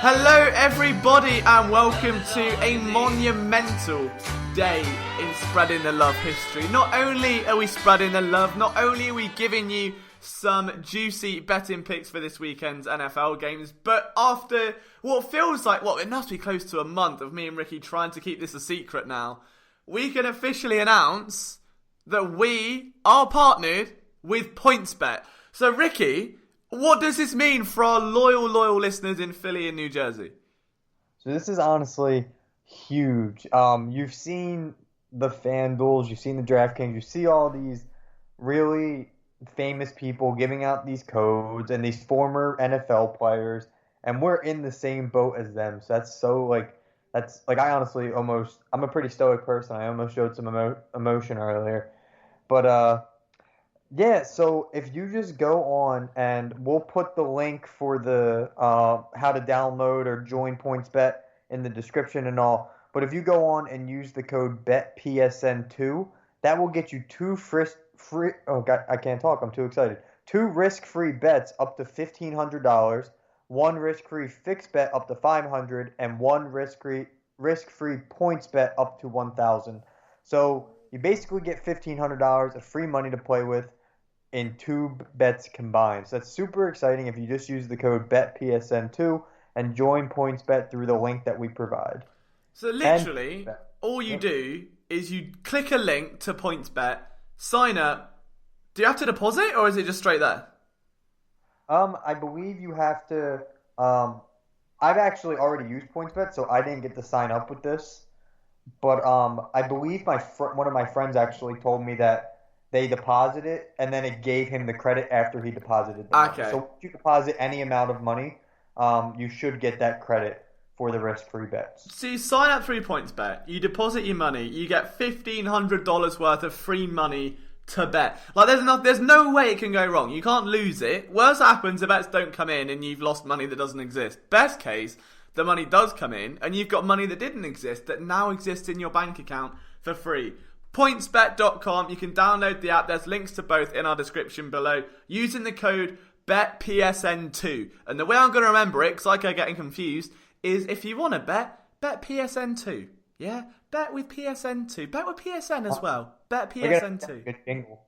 Hello everybody and welcome to a monumental day in Spreading the Love history. Not only are we spreading the love, not only are we giving you some juicy betting picks for this weekend's NFL games, but after what feels like, it must be close to a month of me and Ricky trying to keep this a secret now, we can officially announce that we are partnered with PointsBet. So Ricky, what does this mean for our loyal listeners in Philly and New Jersey? So this is honestly huge. You've seen the FanDuels, you've seen the DraftKings, you see all these really famous people giving out these codes and these former NFL players, and we're in the same boat as them. So I honestly I'm a pretty stoic person. I almost showed some emotion earlier. But yeah, so if you just go on, and we'll put the link for the how to download or join PointsBet in the description and all. But if you go on and use the code BETPSN2, that will get you two risk-free bets up to $1,500, one risk-free fixed bet up to $500, and one risk-free points bet up to $1,000. So you basically get $1,500 of free money to play with in two bets combined. So that's super exciting if you just use the code BETPSN2 and join PointsBet through the link that we provide. So literally, all you do is you click a link to PointsBet, sign up. Do you have to deposit, or is it just straight there? I believe you have to. I've actually already used PointsBet, so I didn't get to sign up with this. But I believe one of my friends actually told me that they deposited it, and then it gave him the credit after he deposited the money. Okay. So if you deposit any amount of money, you should get that credit for the risk-free bets. So you sign up through PointsBet, you deposit your money, you get $1,500 worth of free money to bet. There's no way it can go wrong. You can't lose it. Worst happens, the bets don't come in and you've lost money that doesn't exist. Best case, the money does come in and you've got money that didn't exist that now exists in your bank account for free. PointsBet.com, you can download the app. There's links to both in our description below using the code BETPSN2. And the way I'm going to remember it, because I keep getting confused, is if you want to bet PSN2. Yeah? Bet with PSN2. Bet with PSN as well. Bet PSN2. Good jingle.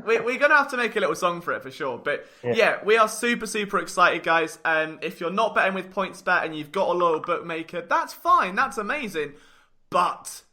We're going to have to make a little song for it for sure. But yeah, we are super excited, guys. And if you're not betting with PointsBet and you've got a loyal bookmaker, that's fine. That's amazing. But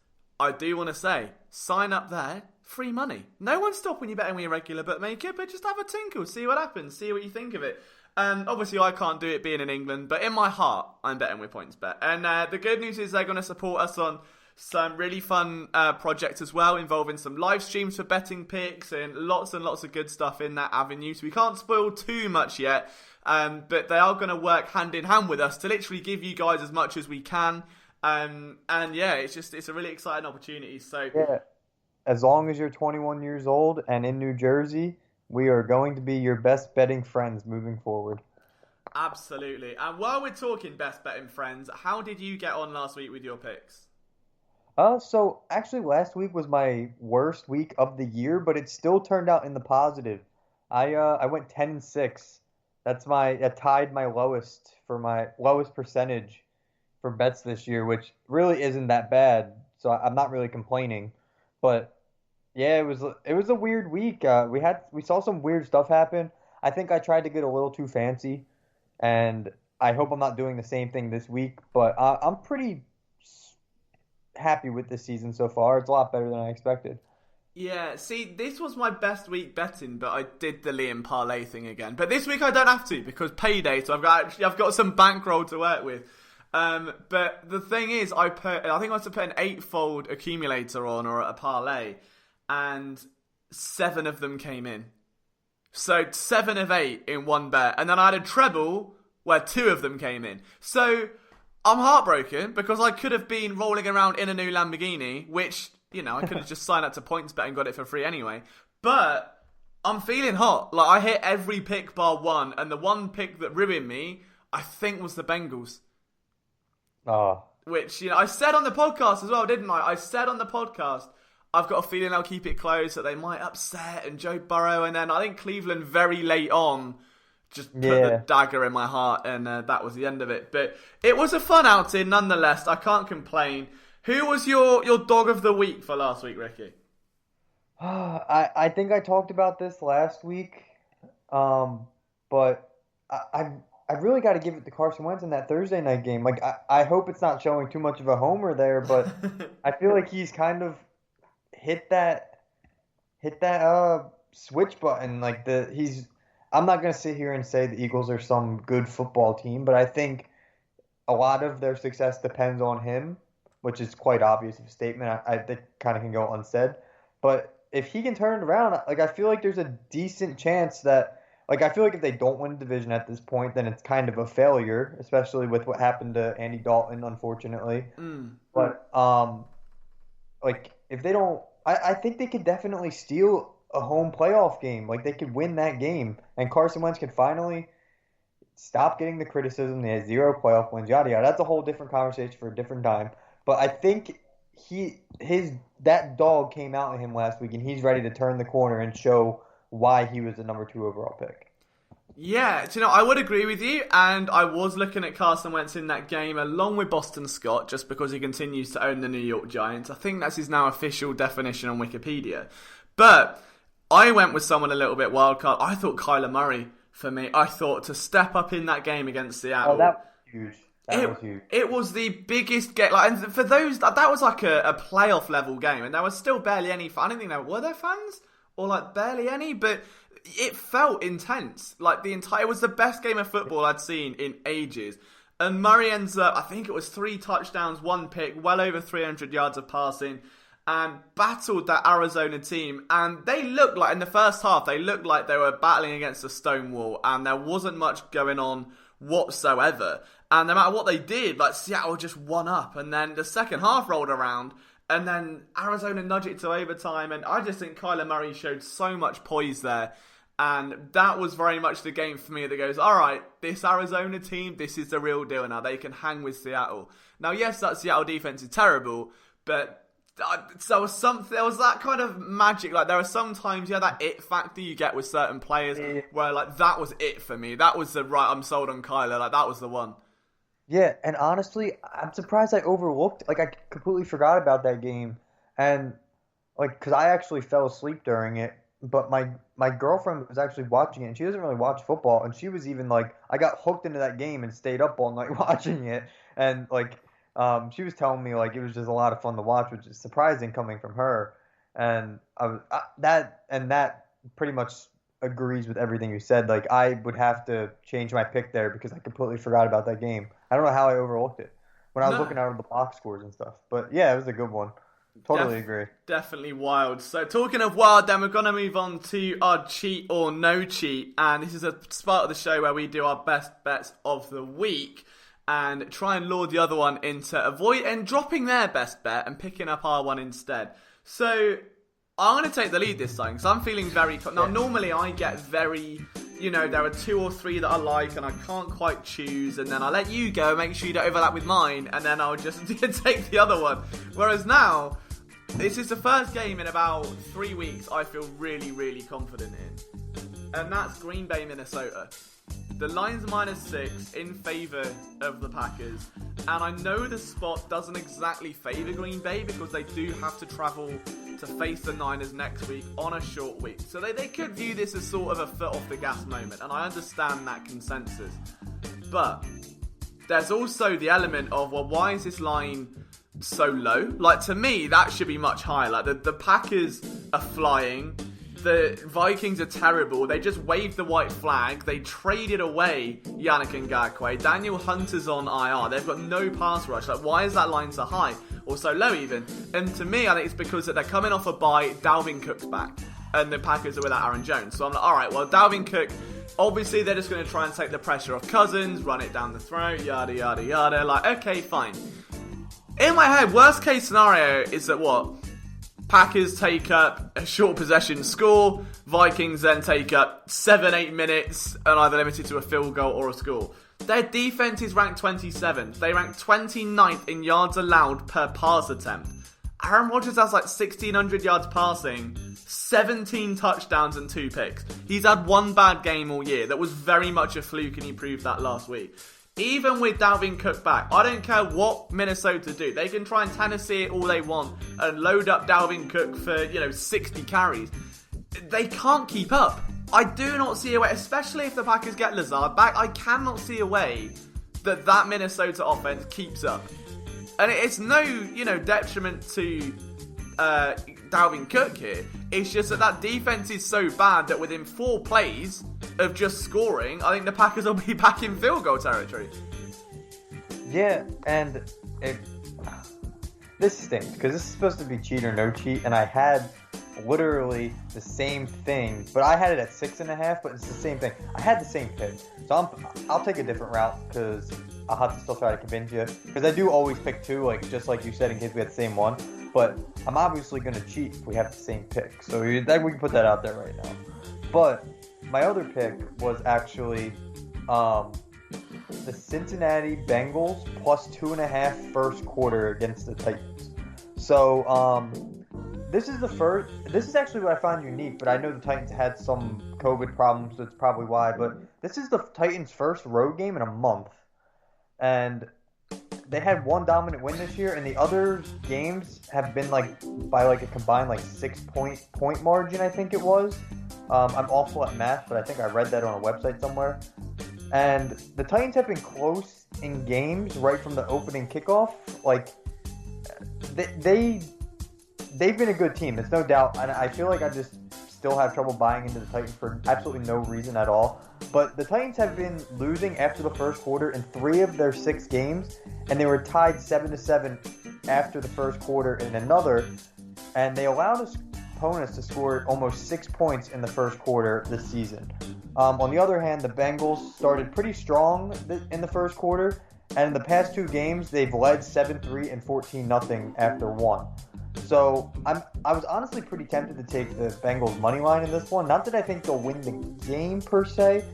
I do want to say, sign up there, free money. No one's stopping you betting with your regular bookmaker, but just have a tinkle, see what happens, see what you think of it. Obviously, I can't do it being in England, but in my heart, I'm betting with PointsBet. And the good news is they're going to support us on some really fun projects as well, involving some live streams for betting picks and lots of good stuff in that avenue. So we can't spoil too much yet, but they are going to work hand in hand with us to literally give you guys as much as we can. And yeah, it's a really exciting opportunity. So yeah, as long as you're 21 years old and in New Jersey, we are going to be your best betting friends moving forward. Absolutely. And while we're talking best betting friends, how did you get on last week with your picks? So actually last week was my worst week of the year, but it still turned out in the positive. I went 10-6. That tied my lowest percentage for bets this year, which really isn't that bad. So I'm not really complaining. But yeah, it was a weird week. We saw some weird stuff happen. I think I tried to get a little too fancy, and I hope I'm not doing the same thing this week. But I'm pretty happy with this season so far. It's a lot better than I expected. Yeah, see, this was my best week betting, but I did the Liam parlay thing again. But this week I don't have to because payday, so I've got some bankroll to work with. But the thing is, I think I must have put an 8-fold accumulator on or a parlay, and 7 of them came in. So 7 of 8 in one bet, and then I had a treble where 2 of them came in. So I'm heartbroken because I could have been rolling around in a new Lamborghini, which, I could have just signed up to PointsBet and got it for free anyway. But I'm feeling hot. I hit every pick bar one, and the one pick that ruined me, I think, was the Bengals. Oh. Which, I said on the podcast as well, didn't I? I said on the podcast, I've got a feeling they'll keep it close, that they might upset and Joe Burrow. And then I think Cleveland very late on just put the dagger in my heart, and that was the end of it. But it was a fun outing nonetheless. I can't complain. Who was your dog of the week for last week, Ricky? I think I talked about this last week, but I really got to give it to Carson Wentz in that Thursday night game. Like I hope it's not showing too much of a homer there, but I feel like he's kind of hit that switch button. Like I'm not gonna sit here and say the Eagles are some good football team, but I think a lot of their success depends on him, which is quite obvious of a statement. I think kind of can go unsaid, but if he can turn it around, like I feel like there's a decent chance that, like I feel like if they don't win a division at this point, then it's kind of a failure, especially with what happened to Andy Dalton, unfortunately. But like if they don't, I think they could definitely steal a home playoff game. Like they could win that game, and Carson Wentz could finally stop getting the criticism. They had 0 playoff wins, yada yada. That's a whole different conversation for a different time. But I think that dog came out in him last week, and he's ready to turn the corner and show why he was the number 2 overall pick. Yeah, do you know, I would agree with you, and I was looking at Carson Wentz in that game along with Boston Scott, just because he continues to own the New York Giants. I think that's his now official definition on Wikipedia. But I went with someone a little bit wildcard. I thought Kyler Murray, for me, I thought to step up in that game against Seattle. Oh, that was huge. It was the biggest game. Like, and for those, that was like a playoff level game, and there was still barely any. I don't think were there fans or like barely any, but it felt intense. Like it was the best game of football I'd seen in ages. And Murray ends up, I think it was 3 touchdowns, 1 pick, well over 300 yards of passing, and battled that Arizona team. And they looked like, in the first half, they looked like they were battling against a stone wall, and there wasn't much going on whatsoever. And no matter what they did, like Seattle just won up. And then the second half rolled around, and then Arizona nudged it to overtime. And I just think Kyler Murray showed so much poise there. And that was very much the game for me that goes, all right, this Arizona team, this is the real deal now. They can hang with Seattle. Now, yes, that Seattle defense is terrible, but there was that kind of magic. Like there are some times, that it factor you get with certain players where like that was it for me. That was I'm sold on Kyler. Like that was the one. Yeah, and honestly, I'm surprised I overlooked. Like I completely forgot about that game, and like because I actually fell asleep during it. But my girlfriend was actually watching it, and she doesn't really watch football, and she was even like, I got hooked into that game and stayed up all night watching it, and like, she was telling me like it was just a lot of fun to watch, which is surprising coming from her, and that pretty much agrees with everything you said. Like I would have to change my pick there because I completely forgot about that game. I don't know how I overlooked it when I was looking at the box scores and stuff, but yeah, it was a good one. Totally agree. Definitely wild. So talking of wild, then we're going to move on to our cheat or no cheat. And this is a part of the show where we do our best bets of the week and try and lure the other one into avoid and dropping their best bet and picking up our one instead. So I'm going to take the lead this time because I'm feeling very... Now, normally I get very... there are 2 or 3 that I like and I can't quite choose, and then I let you go, make sure you don't overlap with mine, and then I'll just take the other one. Whereas now, this is the first game in about 3 weeks I feel really, really confident in. And that's Green Bay, Minnesota. The line's -6 in favour of the Packers. And I know the spot doesn't exactly favour Green Bay because they do have to travel to face the Niners next week on a short week. So they could view this as sort of a foot off the gas moment. And I understand that consensus. But there's also the element of, well, why is this line so low? Like, to me, that should be much higher. Like, the Packers are flying. The Vikings are terrible. They just waved the white flag. They traded away Yannick Ngakoue. Daniel Hunter's on IR. They've got no pass rush. Like, why is that line so high? Or so low, even? And to me, I think it's because that they're coming off a bye. Dalvin Cook's back. And the Packers are without Aaron Jones. So I'm like, alright, well, Dalvin Cook, obviously they're just going to try and take the pressure off Cousins, run it down the throat, yada, yada, yada. Like, okay, fine. In my head, worst case scenario is that what? Packers take up a short possession score. Vikings then take up 7-8 minutes and either limited to a field goal or a score. Their defense is ranked 27th. They rank 29th in yards allowed per pass attempt. Aaron Rodgers has like 1,600 yards passing, 17 touchdowns and 2 picks. He's had one bad game all year. That was very much a fluke, and he proved that last week. Even with Dalvin Cook back, I don't care what Minnesota do. They can try and Tennessee it all they want and load up Dalvin Cook for, 60 carries. They can't keep up. I do not see a way, especially if the Packers get Lazard back, I cannot see a way that Minnesota offense keeps up. And it's no, detriment to Dalvin Cook here. It's just that defense is so bad that within 4 plays of just scoring, I think the Packers will be back in field goal territory. Yeah, and this stinks because this is supposed to be cheat or no cheat, and I had literally the same thing, but I had it at 6.5, but it's the same thing. I had the same pick, so I'll take a different route because I'll have to still try to convince you, because I do always pick 2, just like you said, in case we had the same one, but I'm obviously going to cheat if we have the same pick, so we can put that out there right now. But my other pick was actually the Cincinnati Bengals plus 2.5 first quarter against the Titans. So this is actually what I found unique, but I know the Titans had some COVID problems, so that's probably why. But this is the Titans' first road game in a month. And they had one dominant win this year, and the other games have been by a combined 6-point margin, I think it was. I'm awful at math, but I think I read that on a website somewhere. And the Titans have been close in games right from the opening kickoff. They've been a good team, there's no doubt, and I feel like I just still have trouble buying into the Titans for absolutely no reason at all. But the Titans have been losing after the first quarter in 3 of their 6 games, and they were tied 7-7 after the first quarter in another, and they allowed opponents to score almost 6 points in the first quarter this season. On the other hand, the Bengals started pretty strong in the first quarter, and in the past 2 games, they've led 7-3 and 14-0 after 1. So I was honestly pretty tempted to take the Bengals money line in this one. Not that I think they'll win the game per se,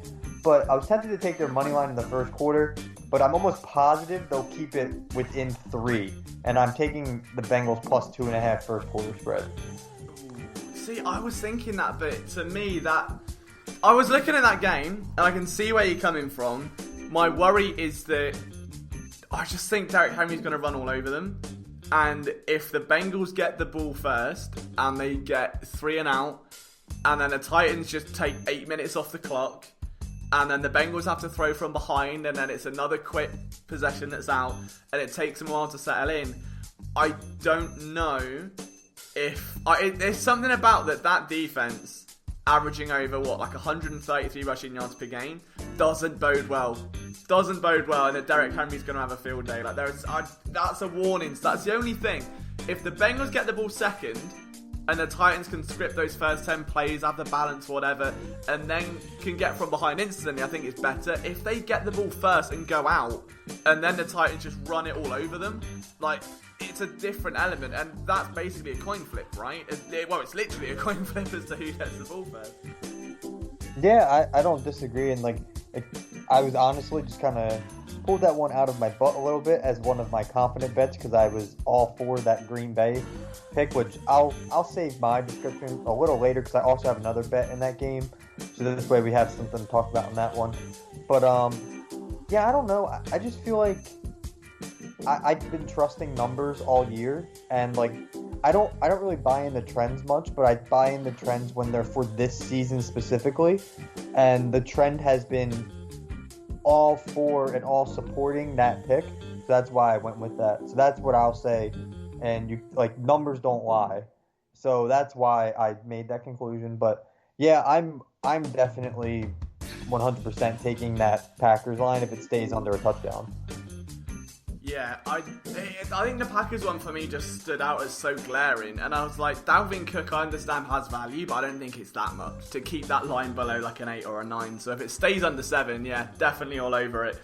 but I was tempted to take their money line in the first quarter. But I'm almost positive they'll keep it within 3, and I'm taking the Bengals plus 2.5 first quarter spread. See, I was thinking that, but to me I was looking at that game, and I can see where you're coming from. My worry is that I just think Derrick Henry's going to run all over them. And if the Bengals get the ball first and they get 3 and out, and then the Titans just take 8 minutes off the clock, and then the Bengals have to throw from behind, and then it's another quick possession that's out, and it takes them a while to settle in, I don't know if... there's something about that defense averaging over, 133 rushing yards per game, doesn't bode well. And that Derrick Henry's going to have a field day. That's a warning. So that's the only thing. If the Bengals get the ball second, and the Titans can script those first 10 plays, have the balance, whatever, and then can get from behind instantly, I think it's better. If they get the ball first and go out, and then the Titans just run it all over them, it's a different element, and that's basically a coin flip, right? It's literally a coin flip as to who gets the ball first. Yeah, I don't disagree, and I was honestly just kind of pulled that one out of my butt a little bit as one of my confident bets, because I was all for that Green Bay pick, which I'll save my description a little later because I also have another bet in that game, so this way we have something to talk about in that one. But yeah, I don't know. I just feel like I've been trusting numbers all year, and I don't really buy into trends much, but I buy into trends when they're for this season specifically, and the trend has been all for and all supporting that pick, so that's why I went with that. So that's what I'll say, and numbers don't lie, so that's why I made that conclusion. But yeah, I'm definitely 100% taking that Packers line if it stays under a touchdown. Yeah, I think the Packers one for me just stood out as so glaring, and I was like, Dalvin Cook, I understand, has value, but I don't think it's that much to keep that line below an 8 or a 9. So if it stays under 7, yeah, definitely all over it.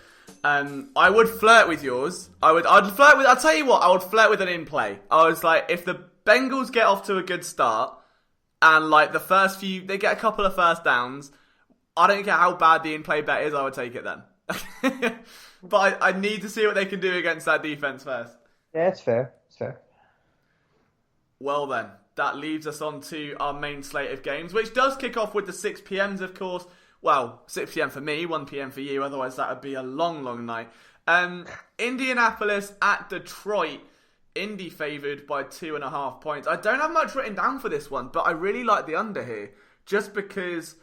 I would flirt with yours. I'll tell you what, I would flirt with an in-play. I was like, if the Bengals get off to a good start, and the first few, they get a couple of first downs, I don't care how bad the in-play bet is, I would take it then. But I need to see what they can do against that defense first. Yeah, it's fair. It's fair. Well then, that leads us on to our main slate of games, which does kick off with the 6 p.m.s, of course. Well, 6 p.m. for me, 1 p.m. for you, otherwise that would be a long, long night. Indianapolis at Detroit. Indy favoured by 2.5 points. I don't have much written down for this one, but I really like the under here, just because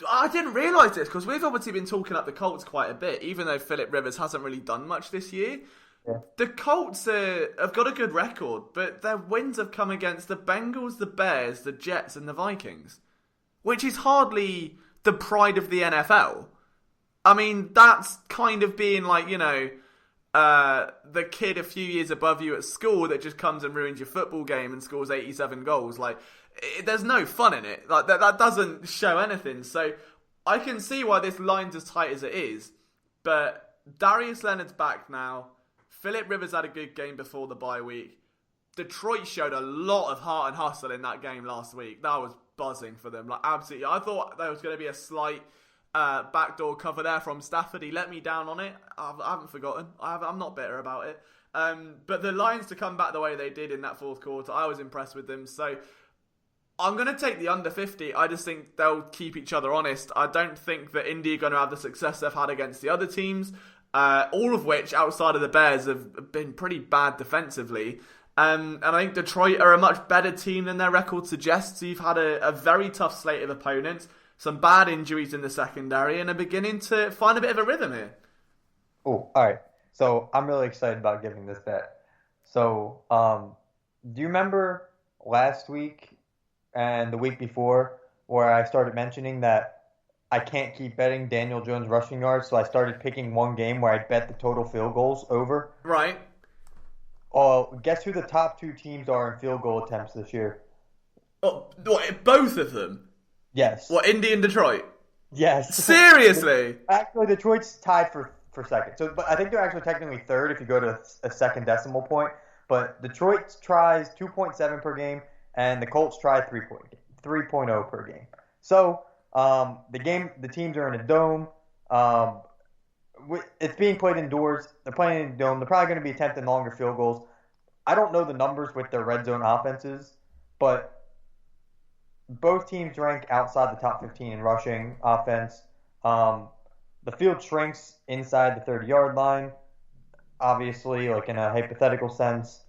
I didn't realise this, because we've obviously been talking up the Colts quite a bit, even though Phillip Rivers hasn't really done much this year. Yeah. The Colts have got a good record, but their wins have come against the Bengals, the Bears, the Jets, and the Vikings, which is hardly the pride of the NFL. I mean, that's kind of being like, the kid a few years above you at school that just comes and ruins your football game and scores 87 goals. Like, there's no fun in it. Like, that doesn't show anything. So I can see why this line's as tight as it is. But Darius Leonard's back now. Phillip Rivers had a good game before the bye week. Detroit showed a lot of heart and hustle in that game last week. That was buzzing for them. Like, absolutely. I thought there was going to be a slight backdoor cover there from Stafford. He let me down on it. I haven't forgotten. I'm not bitter about it. But the Lions to come back the way they did in that fourth quarter, I was impressed with them. So I'm going to take the under 50. I just think they'll keep each other honest. I don't think that Indy are going to have the success they've had against the other teams, all of which, outside of the Bears, have been pretty bad defensively. And I think Detroit are a much better team than their record suggests. You've had a very tough slate of opponents, some bad injuries in the secondary, and are beginning to find a bit of a rhythm here. Oh, all right. So I'm really excited about giving this bet. So, do you remember last week and the week before where I started mentioning that I can't keep betting Daniel Jones rushing yards, so I started picking one game where I'd bet the total field goals over? Right. Oh, guess who the top two teams are in field goal attempts this year? Oh, what, both of them? Yes. What, Indy and Detroit? Yes. Seriously? Actually, Detroit's tied for second. So, but I think they're actually technically third if you go to a second decimal point. But Detroit tries 2.7 per game, and the Colts try 3.0 per game. So, the teams are in a dome. It's being played indoors. They're playing in a dome. They're probably going to be attempting longer field goals. I don't know the numbers with their red zone offenses, but both teams rank outside the top 15 in rushing offense. The field shrinks inside the 30-yard line, obviously, like in a hypothetical sense.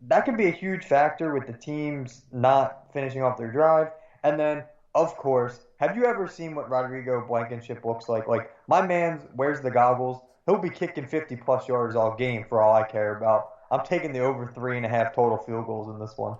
That could be a huge factor with the teams not finishing off their drive. And then, of course, have you ever seen what Rodrigo Blankenship looks like? Like, my man wears the goggles. He'll be kicking 50-plus yards all game for all I care about. I'm taking the over 3.5 total field goals in this one.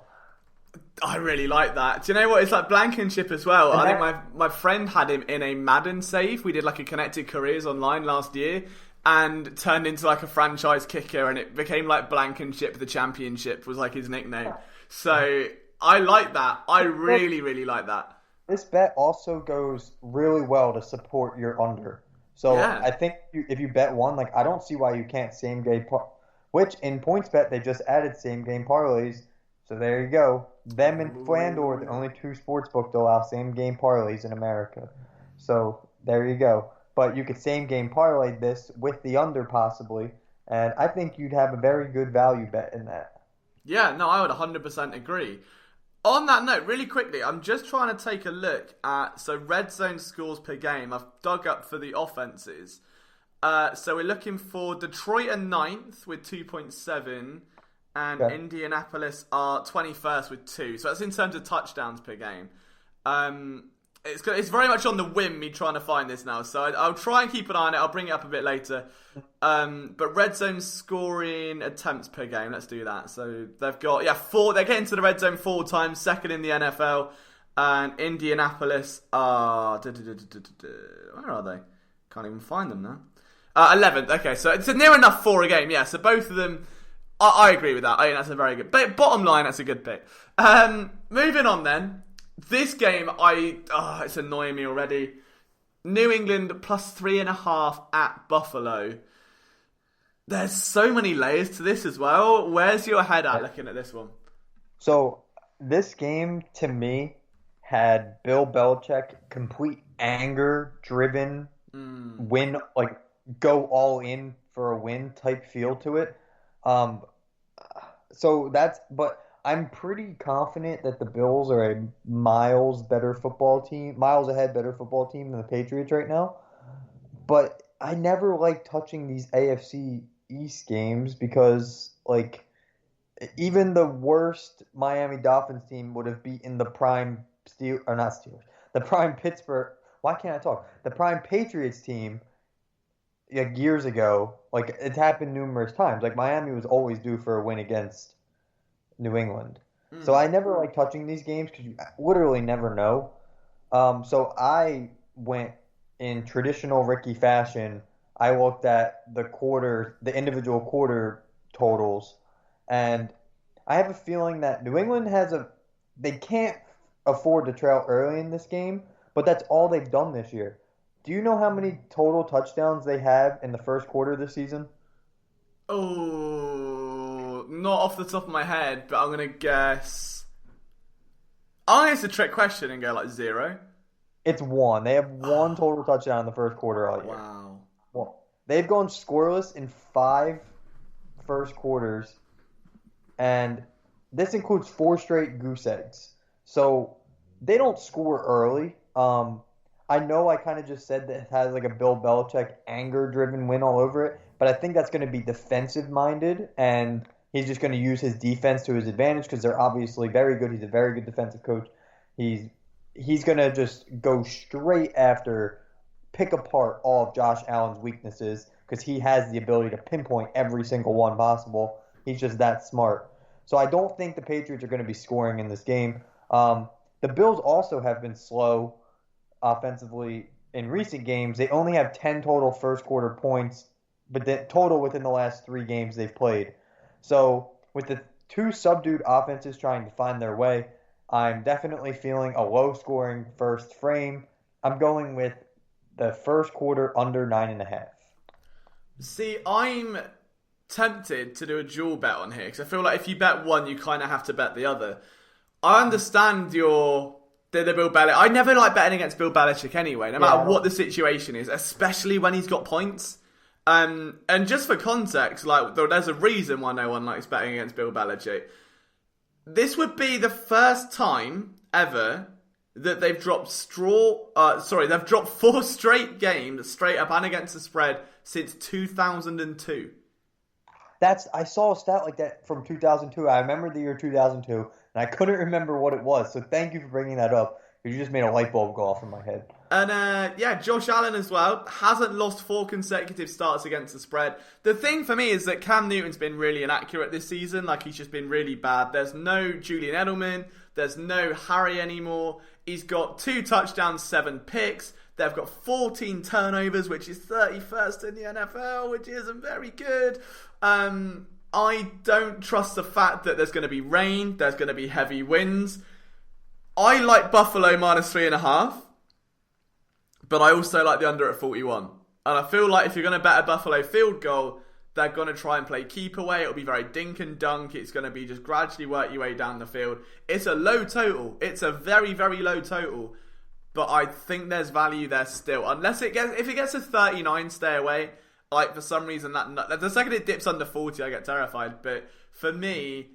I really like that. Do you know what? It's like Blankenship as well. I think my friend had him in a Madden save. We did like a Connected Careers online last year and turned into like a franchise kicker, and it became like Blankenship the Championship was like his nickname. So I like that. I really, really like that. This bet also goes really well to support your under. So yeah. I think if you bet one, like I don't see why you can't same game, which in PointsBet they just added same game parlays. So there you go. Them and Flandor are the only two sportsbooks to allow same game parlays in America. So there you go. But you could same game parlay this with the under possibly, and I think you'd have a very good value bet in that. Yeah, no, I would 100% agree. On that note, really quickly, I'm just trying to take a look at, so red zone scores per game. I've dug up for the offenses. So we're looking for Detroit at 9th with 2.7, and okay. Indianapolis are 21st with 2. So that's in terms of touchdowns per game. It's very much on the whim, me trying to find this now. So I'll try and keep an eye on it. I'll bring it up a bit later. But red zone scoring attempts per game. Let's do that. So they've got, 4. They're getting to the red zone 4 times, second in the NFL. And Indianapolis are... Where are they? Can't even find them now. 11th. Okay, so it's near enough 4 a game. Yeah, so both of them... I agree with that. I think that's a very good... But bottom line, that's a good pick. Moving on then. This game, it's annoying me already. New England plus 3.5 at Buffalo. There's so many layers to this as well. Where's your head at looking at this one? So, this game, to me, had Bill Belichick complete anger-driven win, like, go all in for a win type feel to it. But I'm pretty confident that the Bills are a miles better football team, miles ahead better football team than the Patriots right now. But I never like touching these AFC East games because like even the worst Miami Dolphins team would have beaten the prime not Steelers, the prime Pittsburgh. Why can't I talk? The prime Patriots team, like years ago. Like it's happened numerous times. Like Miami was always due for a win against New England. So I never like touching these games because you literally never know. So I went in traditional Ricky fashion. I looked at the individual quarter totals, and I have a feeling that New England they can't afford to trail early in this game, but that's all they've done this year. Do you know how many total touchdowns they have in the first quarter this season? Oh, not off the top of my head, but I'm gonna guess. I'll guess a trick question and go like 0. It's one. They have one total touchdown in the first quarter all year. Wow. Well, they've gone scoreless in 5 first quarters, and this includes 4 straight goose eggs. So they don't score early. I know I kind of just said that it has like a Bill Belichick anger-driven win all over it, but I think that's going to be defensive-minded, and he's just going to use his defense to his advantage because they're obviously very good. He's a very good defensive coach. He's going to just go straight after, pick apart all of Josh Allen's weaknesses because he has the ability to pinpoint every single one possible. He's just that smart. So I don't think the Patriots are going to be scoring in this game. The Bills also have been slow offensively in recent games. They only have 10 total first quarter points, but total within the last 3 games they've played. So with the 2 subdued offenses trying to find their way, I'm definitely feeling a low-scoring first frame. I'm going with the first quarter under 9.5. See, I'm tempted to do a dual bet on here because I feel like if you bet one, you kind of have to bet the other. I understand the Bill Belichick. I never like betting against Bill Belichick anyway, no matter what the situation is, especially when he's got points. And just for context, like there's a reason why no one likes betting against Bill Belichick. This would be the first time ever that they've dropped they've dropped 4 straight games straight up and against the spread since 2002. I saw a stat like that from 2002. I remember the year 2002, and I couldn't remember what it was. So thank you for bringing that up. You just made a light bulb go off in my head. And Josh Allen as well hasn't lost 4 consecutive starts against the spread. The thing for me is that Cam Newton's been really inaccurate this season. Like he's just been really bad. There's no Julian Edelman. There's no Harry anymore. He's got 2 touchdowns, 7 picks. They've got 14 turnovers, which is 31st in the NFL, which isn't very good. I don't trust the fact that there's going to be rain. There's going to be heavy winds. I like Buffalo minus 3.5, but I also like the under at 41. And I feel like if you're going to bet a Buffalo field goal, they're going to try and play keep away. It'll be very dink and dunk. It's going to be just gradually work your way down the field. It's a low total. It's a very, very low total. But I think there's value there still. If it gets to 39, stay away. Like for some reason, the second it dips under 40, I get terrified. But for me,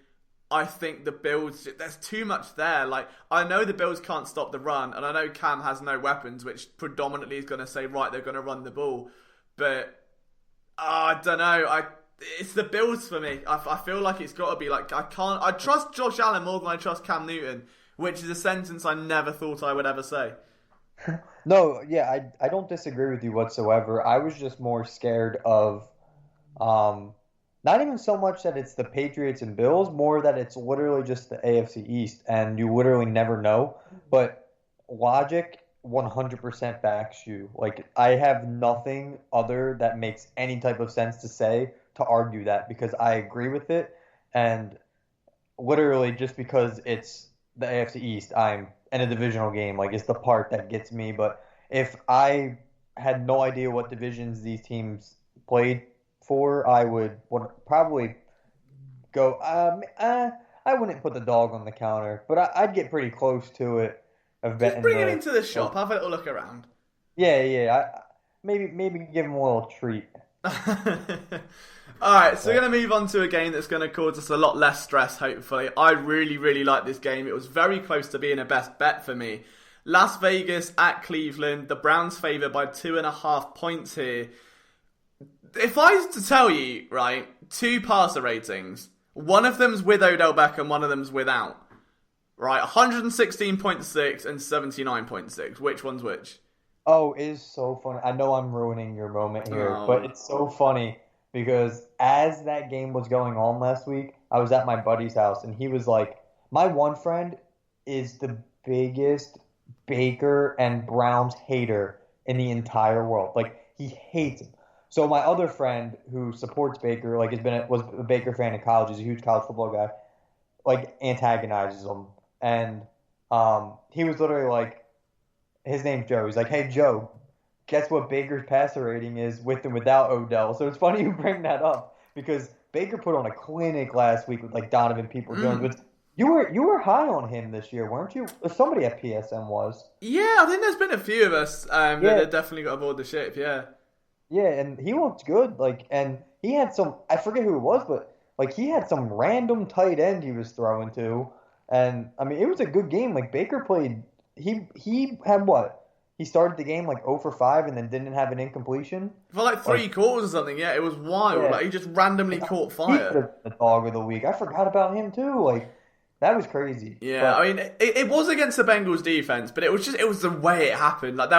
I think the Bills, there's too much there. Like, I know the Bills can't stop the run, and I know Cam has no weapons, which predominantly is going to say, right, they're going to run the ball. But, I don't know. It's the Bills for me. I feel like it's got to be like, I trust Josh Allen more than I trust Cam Newton, which is a sentence I never thought I would ever say. No, yeah, I don't disagree with you whatsoever. I was just more scared of, not even so much that it's the Patriots and Bills, more that it's literally just the AFC East, and you literally never know. But logic 100% backs you. Like, I have nothing other that makes any type of sense to say to argue that because I agree with it, and literally just because it's the AFC East, I'm in a divisional game. Like, it's the part that gets me. But if I had no idea what divisions these teams played for, I would probably go. I wouldn't put the dog on the counter, but I'd get pretty close to it. Just bring him into the shop. Have a little look around. Yeah. Maybe give him a little treat. Alright, so we're going to move on to a game that's going to cause us a lot less stress, hopefully. I really, really like this game. It was very close to being a best bet for me. Las Vegas at Cleveland. The Browns favour by 2.5 points here. If I was to tell you, right, 2 passer ratings, one of them's with Odell Beckham, one of them's without. Right, 116.6 and 79.6. Which one's which? Oh, it is so funny. I know I'm ruining your moment here, but it's so funny because as that game was going on last week, I was at my buddy's house and he was like, my one friend is the biggest Baker and Browns hater in the entire world. Like, he hates him. So my other friend who supports Baker, like was a Baker fan in college, he's a huge college football guy, like antagonizes him. And he was literally like, his name's Joe. He's like, hey, Joe, guess what Baker's passer rating is with and without Odell? So it's funny you bring that up because Baker put on a clinic last week with like Donovan Peoples-Jones. But you were high on him this year, weren't you? Or somebody at PSN was. Yeah, I think there's been a few of us that have definitely got aboard the ship, yeah. Yeah, and he looked good. Like, and he had some, I forget who it was, but like he had some random tight end he was throwing to. And I mean, it was a good game. Like Baker played. He had what? He started the game like 0 for 5 and then didn't have an incompletion. For like 3 quarters or something, yeah. It was wild. Yeah. Like he just randomly caught fire. The dog of the week. I forgot about him too. Like that was crazy. Yeah, but, I mean, it was against the Bengals defense, but it was the way it happened. Like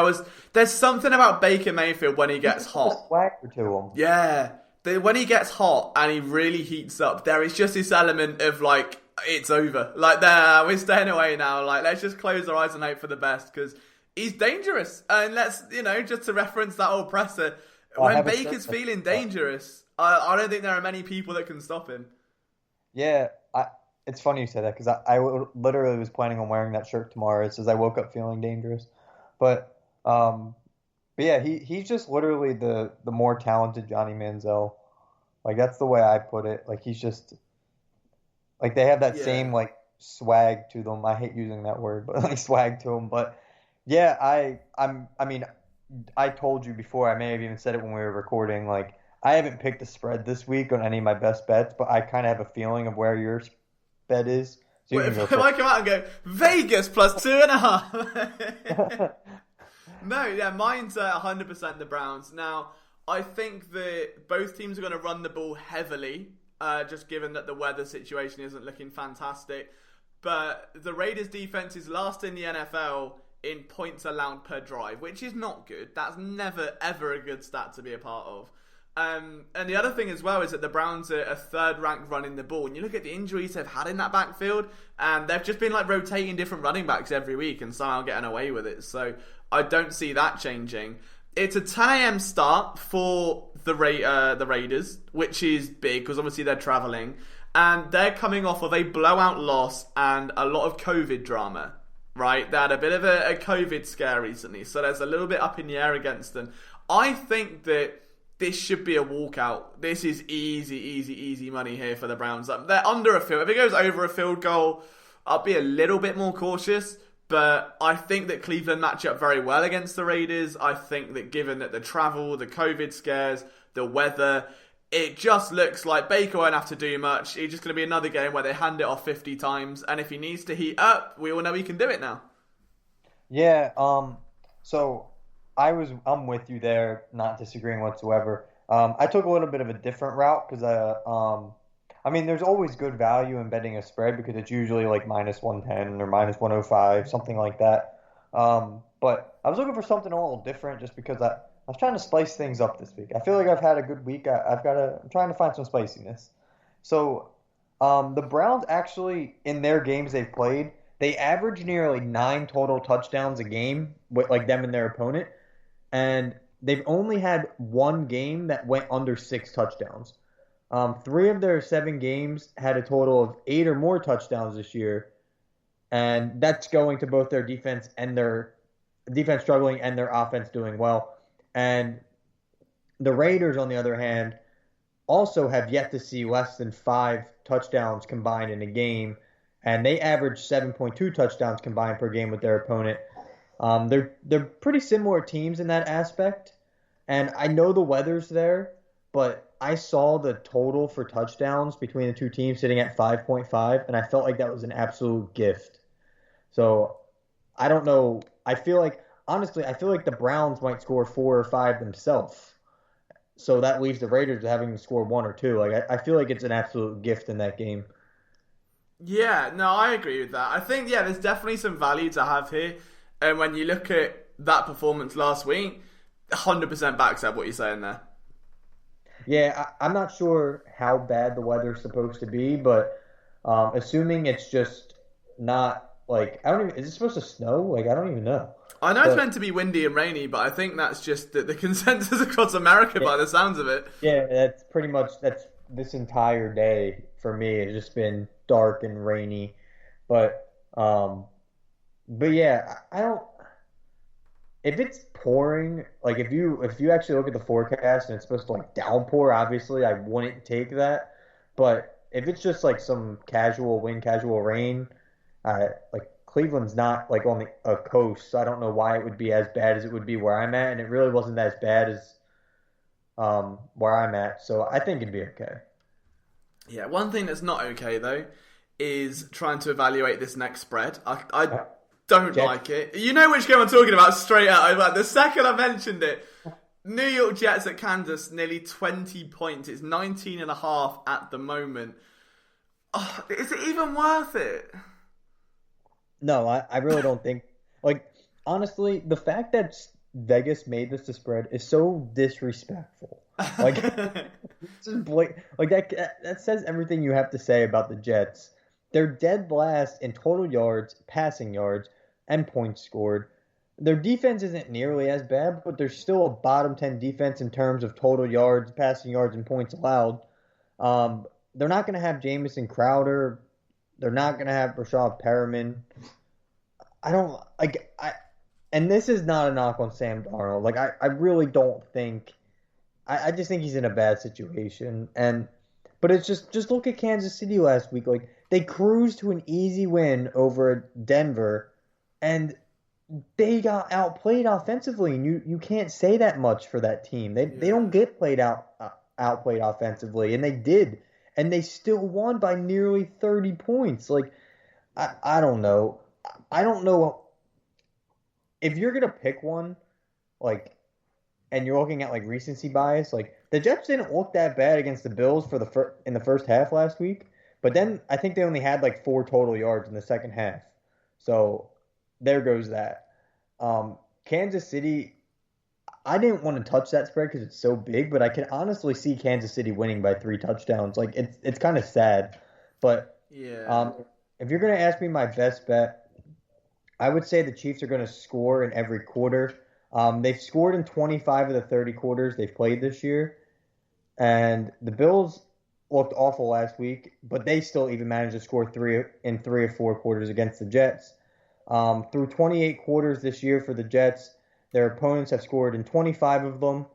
there's something about Baker Mayfield when he gets hot. Swagger to him. Yeah, when he gets hot and he really heats up, there is just this element of like, it's over. Like, we're staying away now. Like, let's just close our eyes and hope for the best because he's dangerous. And let's, just to reference that old presser, when Baker's feeling dangerous, I don't think there are many people that can stop him. Yeah, it's funny you say that because I literally was planning on wearing that shirt tomorrow. It says I woke up feeling dangerous. But yeah, he's just literally the more talented Johnny Manziel. Like, that's the way I put it. Like, he's just... Like, they have that same, like, swag to them. I hate using that word, but, like, swag to them. But, yeah, I mean, I told you before, I may have even said it when we were recording, like, I haven't picked a spread this week on any of my best bets, but I kind of have a feeling of where your bet is. So if I come out and go, Vegas plus 2.5. No, yeah, mine's 100% the Browns. Now, I think that both teams are going to run the ball heavily. Just given that the weather situation isn't looking fantastic. But the Raiders' defense is last in the NFL in points allowed per drive, which is not good. That's never, ever a good stat to be a part of. And the other thing as well is that the Browns are a third-ranked running the ball. And you look at the injuries they've had in that backfield, and they've just been like rotating different running backs every week and somehow getting away with it. So I don't see that changing. It's a 10 a.m. start for the Raiders, which is big because obviously they're traveling. And they're coming off of a blowout loss and a lot of COVID drama, right? They had a bit of a COVID scare recently, so there's a little bit up in the air against them. I think that this should be a walkout. This is easy money here for the Browns. They're under a field. If it goes over a field goal, I'll be a little bit more cautious. But I think that Cleveland match up very well against the Raiders. I think that given that the travel, the COVID scares, the weather, it just looks like Baker won't have to do much. It's just going to be another game where they hand it off 50 times. And if he needs to heat up, we all know he can do it now. Yeah, so I'm with you there, not disagreeing whatsoever. I took a little bit of a different route because I mean, there's always good value in betting a spread because it's usually like minus 110 or minus 105, something like that. But I was looking for something a little different just because I was trying to spice things up this week. I feel like I've had a good week. I'm trying to find some spiciness. So the Browns actually, in their games they've played, they average nearly 9 total touchdowns a game with like them and their opponent. And they've only had one game that went under 6 touchdowns. 3 of their 7 games had a total of 8 or more touchdowns this year, and that's going to both their defense and their defense struggling and their offense doing well. And the Raiders, on the other hand, also have yet to see less than 5 touchdowns combined in a game, and they average 7.2 touchdowns combined per game with their opponent. They're pretty similar teams in that aspect, and I know the weather's there. but I saw the total for touchdowns between the two teams sitting at 5.5, and I felt like that was an absolute gift. So I don't know. Honestly, I feel like the Browns might score 4 or 5 themselves. So that leaves the Raiders having to score 1 or 2. Like I feel like it's an absolute gift in that game. Yeah, no, I agree with that. I think, yeah, there's definitely some value to have here. And when you look at that performance last week, 100% backs up what you're saying there. Yeah, I'm not sure how bad the weather's supposed to be, but assuming it's just not like I don't even. Is it supposed to snow? Like I don't even know. I know it's But meant to be windy and rainy, but I think that's just the consensus across America yeah, by the sounds of it. yeah, that's this entire day for me. It's just been dark and rainy, but um, but yeah, I don't. If it's pouring, like if you actually look at the forecast and it's supposed to like downpour, obviously I wouldn't take that. But if it's just like some casual wind, casual rain, like Cleveland's not like on a coast, so I don't know why it would be as bad as it would be where I'm at, and it really wasn't as bad as where I'm at. So I think it'd be okay. Yeah, one thing that's not okay, though, is trying to evaluate this next spread. I don't Jets. like it. You know which game I'm talking about straight out. Like, the second I mentioned it, New York Jets at Kansas, nearly 20 points. It's 19.5 at the moment. Oh, is it even worth it? No, I really don't think like honestly, the fact that Vegas made this a spread is so disrespectful. Like just like that says everything you have to say about the Jets. They're dead last in total yards, passing yards, and points scored. Their defense isn't nearly as bad, but they're still a bottom 10 defense in terms of total yards, passing yards, and points allowed. They're not going to have Jamison Crowder. They're not going to have Rashad Perriman. I don't like and this is not a knock on Sam Darnold. Like I really don't think I just think he's in a bad situation. But it's just look at Kansas City last week. Like they cruised to an easy win over Denver, and they got outplayed offensively. And you can't say that much for that team. They don't get outplayed offensively, and they did, and they still won by nearly 30 points. Like I don't know. I don't know if you're gonna pick one, like, and you're looking at like recency bias. Like the Jets didn't look that bad against the Bills for in the first half last week, but then I think they only had like 4 total yards in the second half. So there goes that. Kansas City, I didn't want to touch that spread because it's so big, but I can honestly see Kansas City winning by 3 touchdowns. Like it's kind of sad, but Yeah. if you're gonna ask me my best bet, I would say the Chiefs are going to score in every quarter. They've scored in 25 of the 30 quarters they've played this year. And the Bills looked awful last week, but they still even managed to score 3 or 4 quarters against the Jets. Through 28 quarters this year for the Jets, their opponents have scored in 25 of them,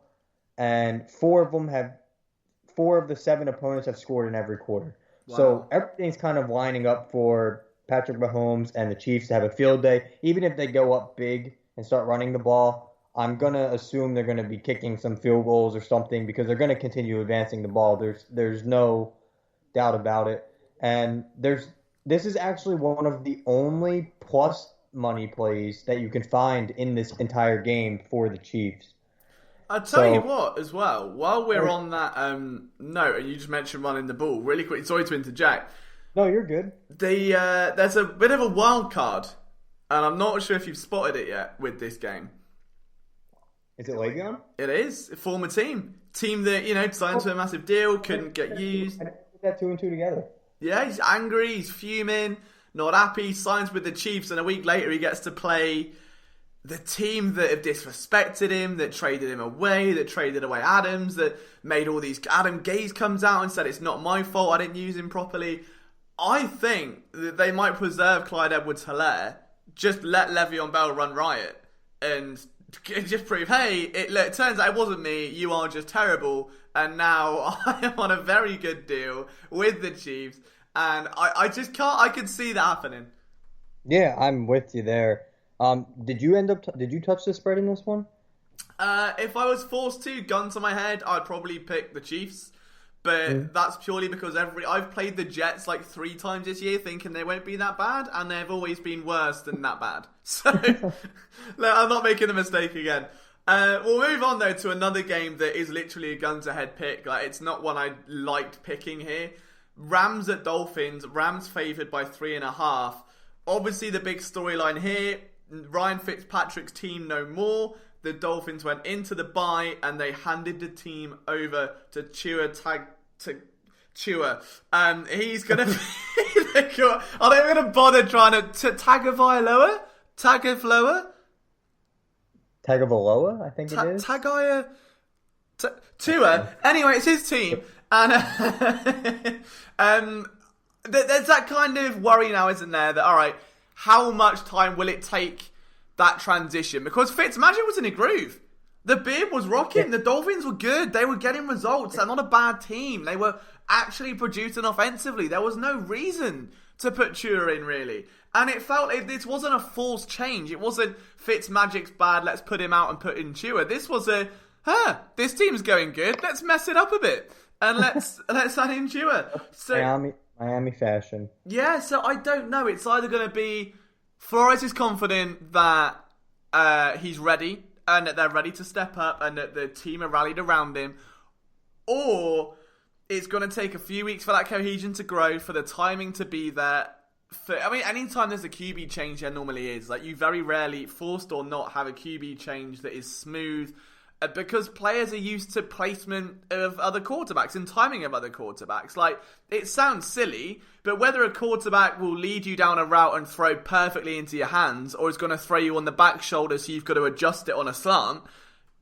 and 4 of the 7 opponents have scored in every quarter. Wow. So everything's kind of lining up for Patrick Mahomes and the Chiefs to have a field day. Even if they go up big and start running the ball, I'm going to assume they're going to be kicking some field goals or something because they're going to continue advancing the ball. There's no doubt about it. And this is actually one of the only plus money plays that you can find in this entire game for the Chiefs. I'll tell you what, as well, while we're on that note, and you just mentioned running the ball, really quick, sorry to interject. No, you're good. There's a bit of a wild card, and I'm not sure if you've spotted it yet with this game. Is it Le'Veon? It is a former team that signed to a massive deal, couldn't get used. I put that 2 and 2 together. Yeah, he's angry, he's fuming, not happy. Signs with the Chiefs, and a week later he gets to play the team that have disrespected him, that traded him away, that traded away Adams, that made all these. Adam Gase comes out and said it's not my fault, I didn't use him properly. I think that they might preserve Clyde Edwards-Helaire, just let Le'Veon Bell run riot, and just prove, hey, it turns out it wasn't me, you are just terrible, and now I am on a very good deal with the Chiefs, and I just can't, I could see that happening. Yeah, I'm with you there. Did you touch the spread in this one? If I was forced to, gun to my head, I'd probably pick the Chiefs. But that's purely because I've played the Jets like 3 times this year thinking they won't be that bad, and they've always been worse than that bad. So, I'm not making the mistake again. We'll move on, though, to another game that is literally a gun-to-head pick. Like, it's not one I liked picking here. Rams at Dolphins. Rams favoured by 3.5. Obviously, the big storyline here, Ryan Fitzpatrick's team no more. The Dolphins went into the bye and they handed the team over to Tua. He's going to be the... Are they going to bother trying to Tagovailoa? Tagovailoa, I think it is. Tua. Anyway, it's his team. And there's that kind of worry now, isn't there? That, all right, how much time will it take that transition? Because Fitzmagic was in a groove. The beard was rocking. Yeah. The Dolphins were good. They were getting results. They're not a bad team. They were actually producing offensively. There was no reason to put Tua in, really. And it felt like this wasn't a forced change. It wasn't Fitzmagic's bad, let's put him out and put in Tua. This was this team's going good. Let's mess it up a bit. And let's add in Tua. So, Miami fashion. Yeah, so I don't know. It's either going to be Flores is confident that he's ready and that they're ready to step up and that the team are rallied around him, or it's going to take a few weeks for that cohesion to grow, for the timing to be there. Anytime there's a QB change, there normally is. Like, you very rarely, forced or not, have a QB change that is smooth, because players are used to placement of other quarterbacks and timing of other quarterbacks. Like, it sounds silly, but whether a quarterback will lead you down a route and throw perfectly into your hands, or is going to throw you on the back shoulder so you've got to adjust it on a slant,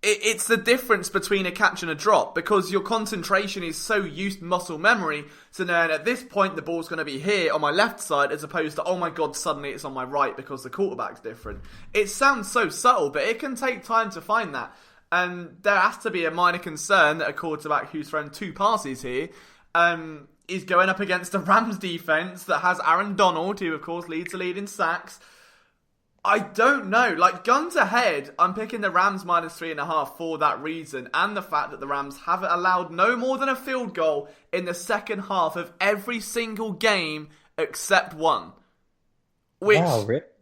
it's the difference between a catch and a drop, because your concentration is so used muscle memory to know at this point the ball's going to be here on my left side, as opposed to, oh my god, suddenly it's on my right because the quarterback's different. It sounds so subtle, but it can take time to find that. And there has to be a minor concern that a quarterback who's thrown 2 passes here is going up against a Rams defense that has Aaron Donald, who of course leads the lead in sacks. I don't know. Like, guns ahead, I'm picking the Rams minus 3.5 for that reason, and the fact that the Rams haven't allowed no more than a field goal in the second half of every single game except one. Which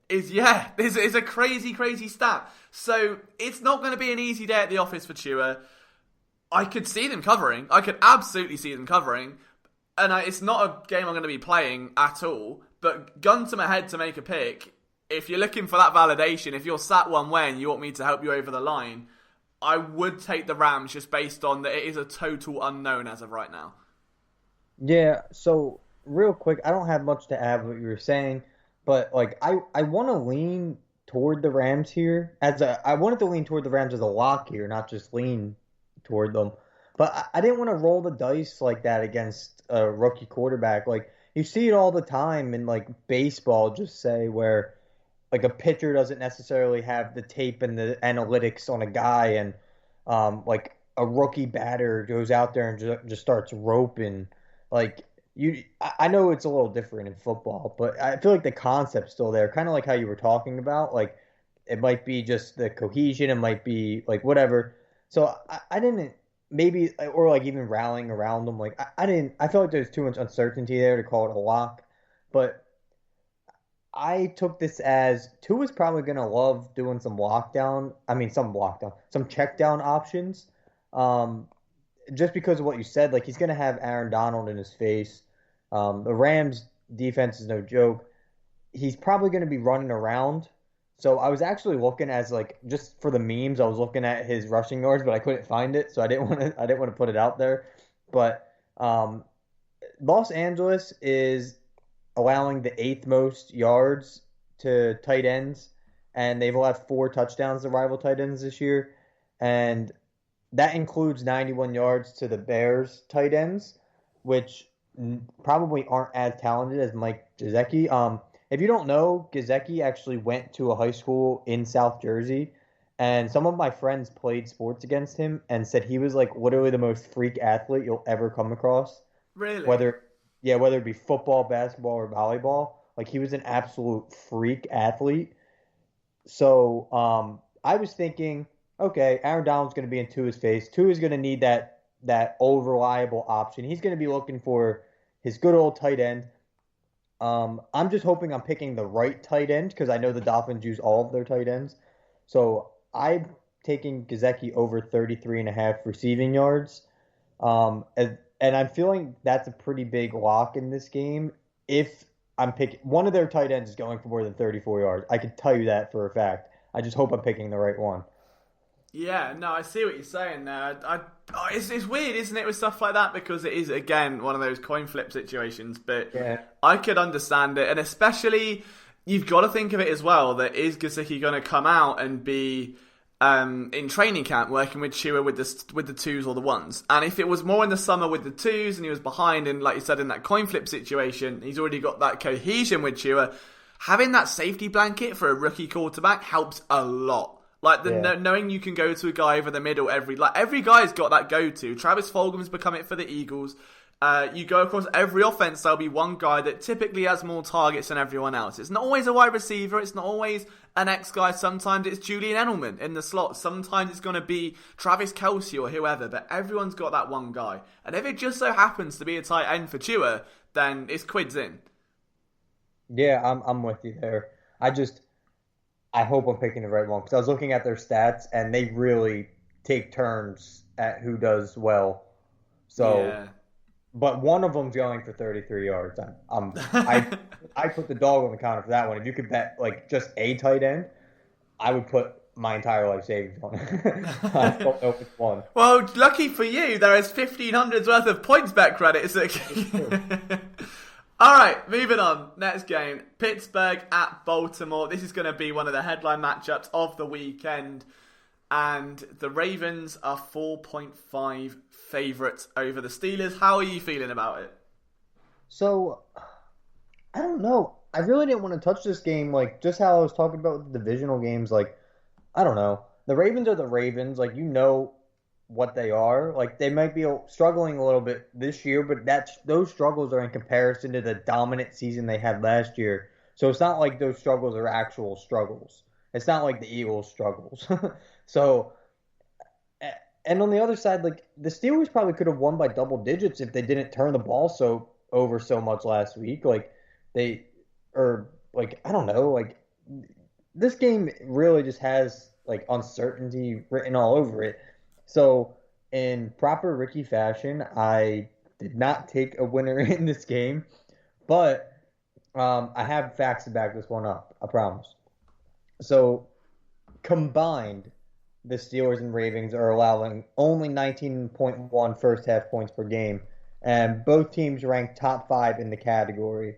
is a crazy, crazy stat. So it's not going to be an easy day at the office for Tua. I could see them covering. I could absolutely see them covering. And it's not a game I'm going to be playing at all. But gun to my head to make a pick, if you're looking for that validation, if you're sat one way and you want me to help you over the line, I would take the Rams just based on that it is a total unknown as of right now. Yeah, so real quick, I don't have much to add to what you were saying, but like I want to lean toward the Rams here. I wanted to lean toward the Rams as a lock here, not just lean toward them. But I didn't want to roll the dice like that against a rookie quarterback. Like, you see it all the time in like baseball, just say, where like a pitcher doesn't necessarily have the tape and the analytics on a guy, and like a rookie batter goes out there and just starts roping. Like, I know it's a little different in football, but I feel like the concept's still there. Kind of like how you were talking about. Like, it might be just the cohesion, it might be like whatever. So I didn't, maybe, or like even rallying around them. Like, I felt like there's too much uncertainty there to call it a lock. But I took this as Tua's probably going to love doing some check down options. Just because of what you said, like, he's going to have Aaron Donald in his face. The Rams defense is no joke. He's probably going to be running around. So I was actually looking as, like, just for the memes, I was looking at his rushing yards, but I couldn't find it, so I didn't want to put it out there. But Los Angeles is allowing the 8th most yards to tight ends, and they've allowed 4 touchdowns to rival tight ends this year, and that includes 91 yards to the Bears tight ends, which probably aren't as talented as Mike Gesicki. If you don't know, Gesicki actually went to a high school in South Jersey, and some of my friends played sports against him and said he was like literally the most freak athlete you'll ever come across. Really? Whether it be football, basketball, or volleyball, like, he was an absolute freak athlete. So I was thinking okay, Aaron Donald's going to be in Tua's face. Tua's going to need that old reliable option. He's going to be looking for his good old tight end. I'm just hoping I'm picking the right tight end because I know the Dolphins use all of their tight ends. So I'm taking Gesicki over 33 and a half receiving yards. And I'm feeling that's a pretty big lock in this game. If I'm picking one of their tight ends is going for more than 34 yards. I can tell you that for a fact. I just hope I'm picking the right one. Yeah, no, I see what you're saying there. It's weird, isn't it, with stuff like that? Because it is, again, one of those coin flip situations. But Yeah. I could understand it. And especially, you've got to think of it as well, that is Gesicki going to come out and be in training camp working with Tua with the twos or the ones? And if it was more in the summer with the twos and he was behind, and like you said, in that coin flip situation, he's already got that cohesion with Tua, having that safety blanket for a rookie quarterback helps a lot. Like knowing you can go to a guy over the middle every guy's got that go-to. Travis Fulgham's become it for the Eagles. You go across every offense, there'll be one guy that typically has more targets than everyone else. It's not always a wide receiver. It's not always an X guy. Sometimes it's Julian Edelman in the slot. Sometimes it's going to be Travis Kelce or whoever. But everyone's got that one guy. And if it just so happens to be a tight end for Tua, then it's quids in. Yeah, I'm with you there. I hope I'm picking the right one because I was looking at their stats and they really take turns at who does well. So, yeah. But one of them's going for 33 yards. I put the dog on the counter for that one. If you could bet like just a tight end, I would put my entire life savings on it. I don't know which one. Well, lucky for you, there is 1,500's worth of points bet credits. All right, moving on. Next game, Pittsburgh at Baltimore. This is going to be one of the headline matchups of the weekend. And the Ravens are 4.5 favourites over the Steelers. How are you feeling about it? So, I don't know. I really didn't want to touch this game, like, just how I was talking about with the divisional games. Like, I don't know. The Ravens are the Ravens. Like, you know what they are. Like, they might be struggling a little bit this year, but those struggles are in comparison to the dominant season they had last year. So it's not like those struggles are actual struggles. It's not like the Eagles' struggles. So, and on the other side, like, the Steelers probably could have won by double digits if they didn't turn the ball over so much last week. Like, I don't know, like, this game really just has, like, uncertainty written all over it. So, in proper Ricky fashion, I did not take a winner in this game, but I have facts to back this one up, I promise. So, combined, the Steelers and Ravens are allowing only 19.1 first half points per game, and both teams rank top 5 in the category.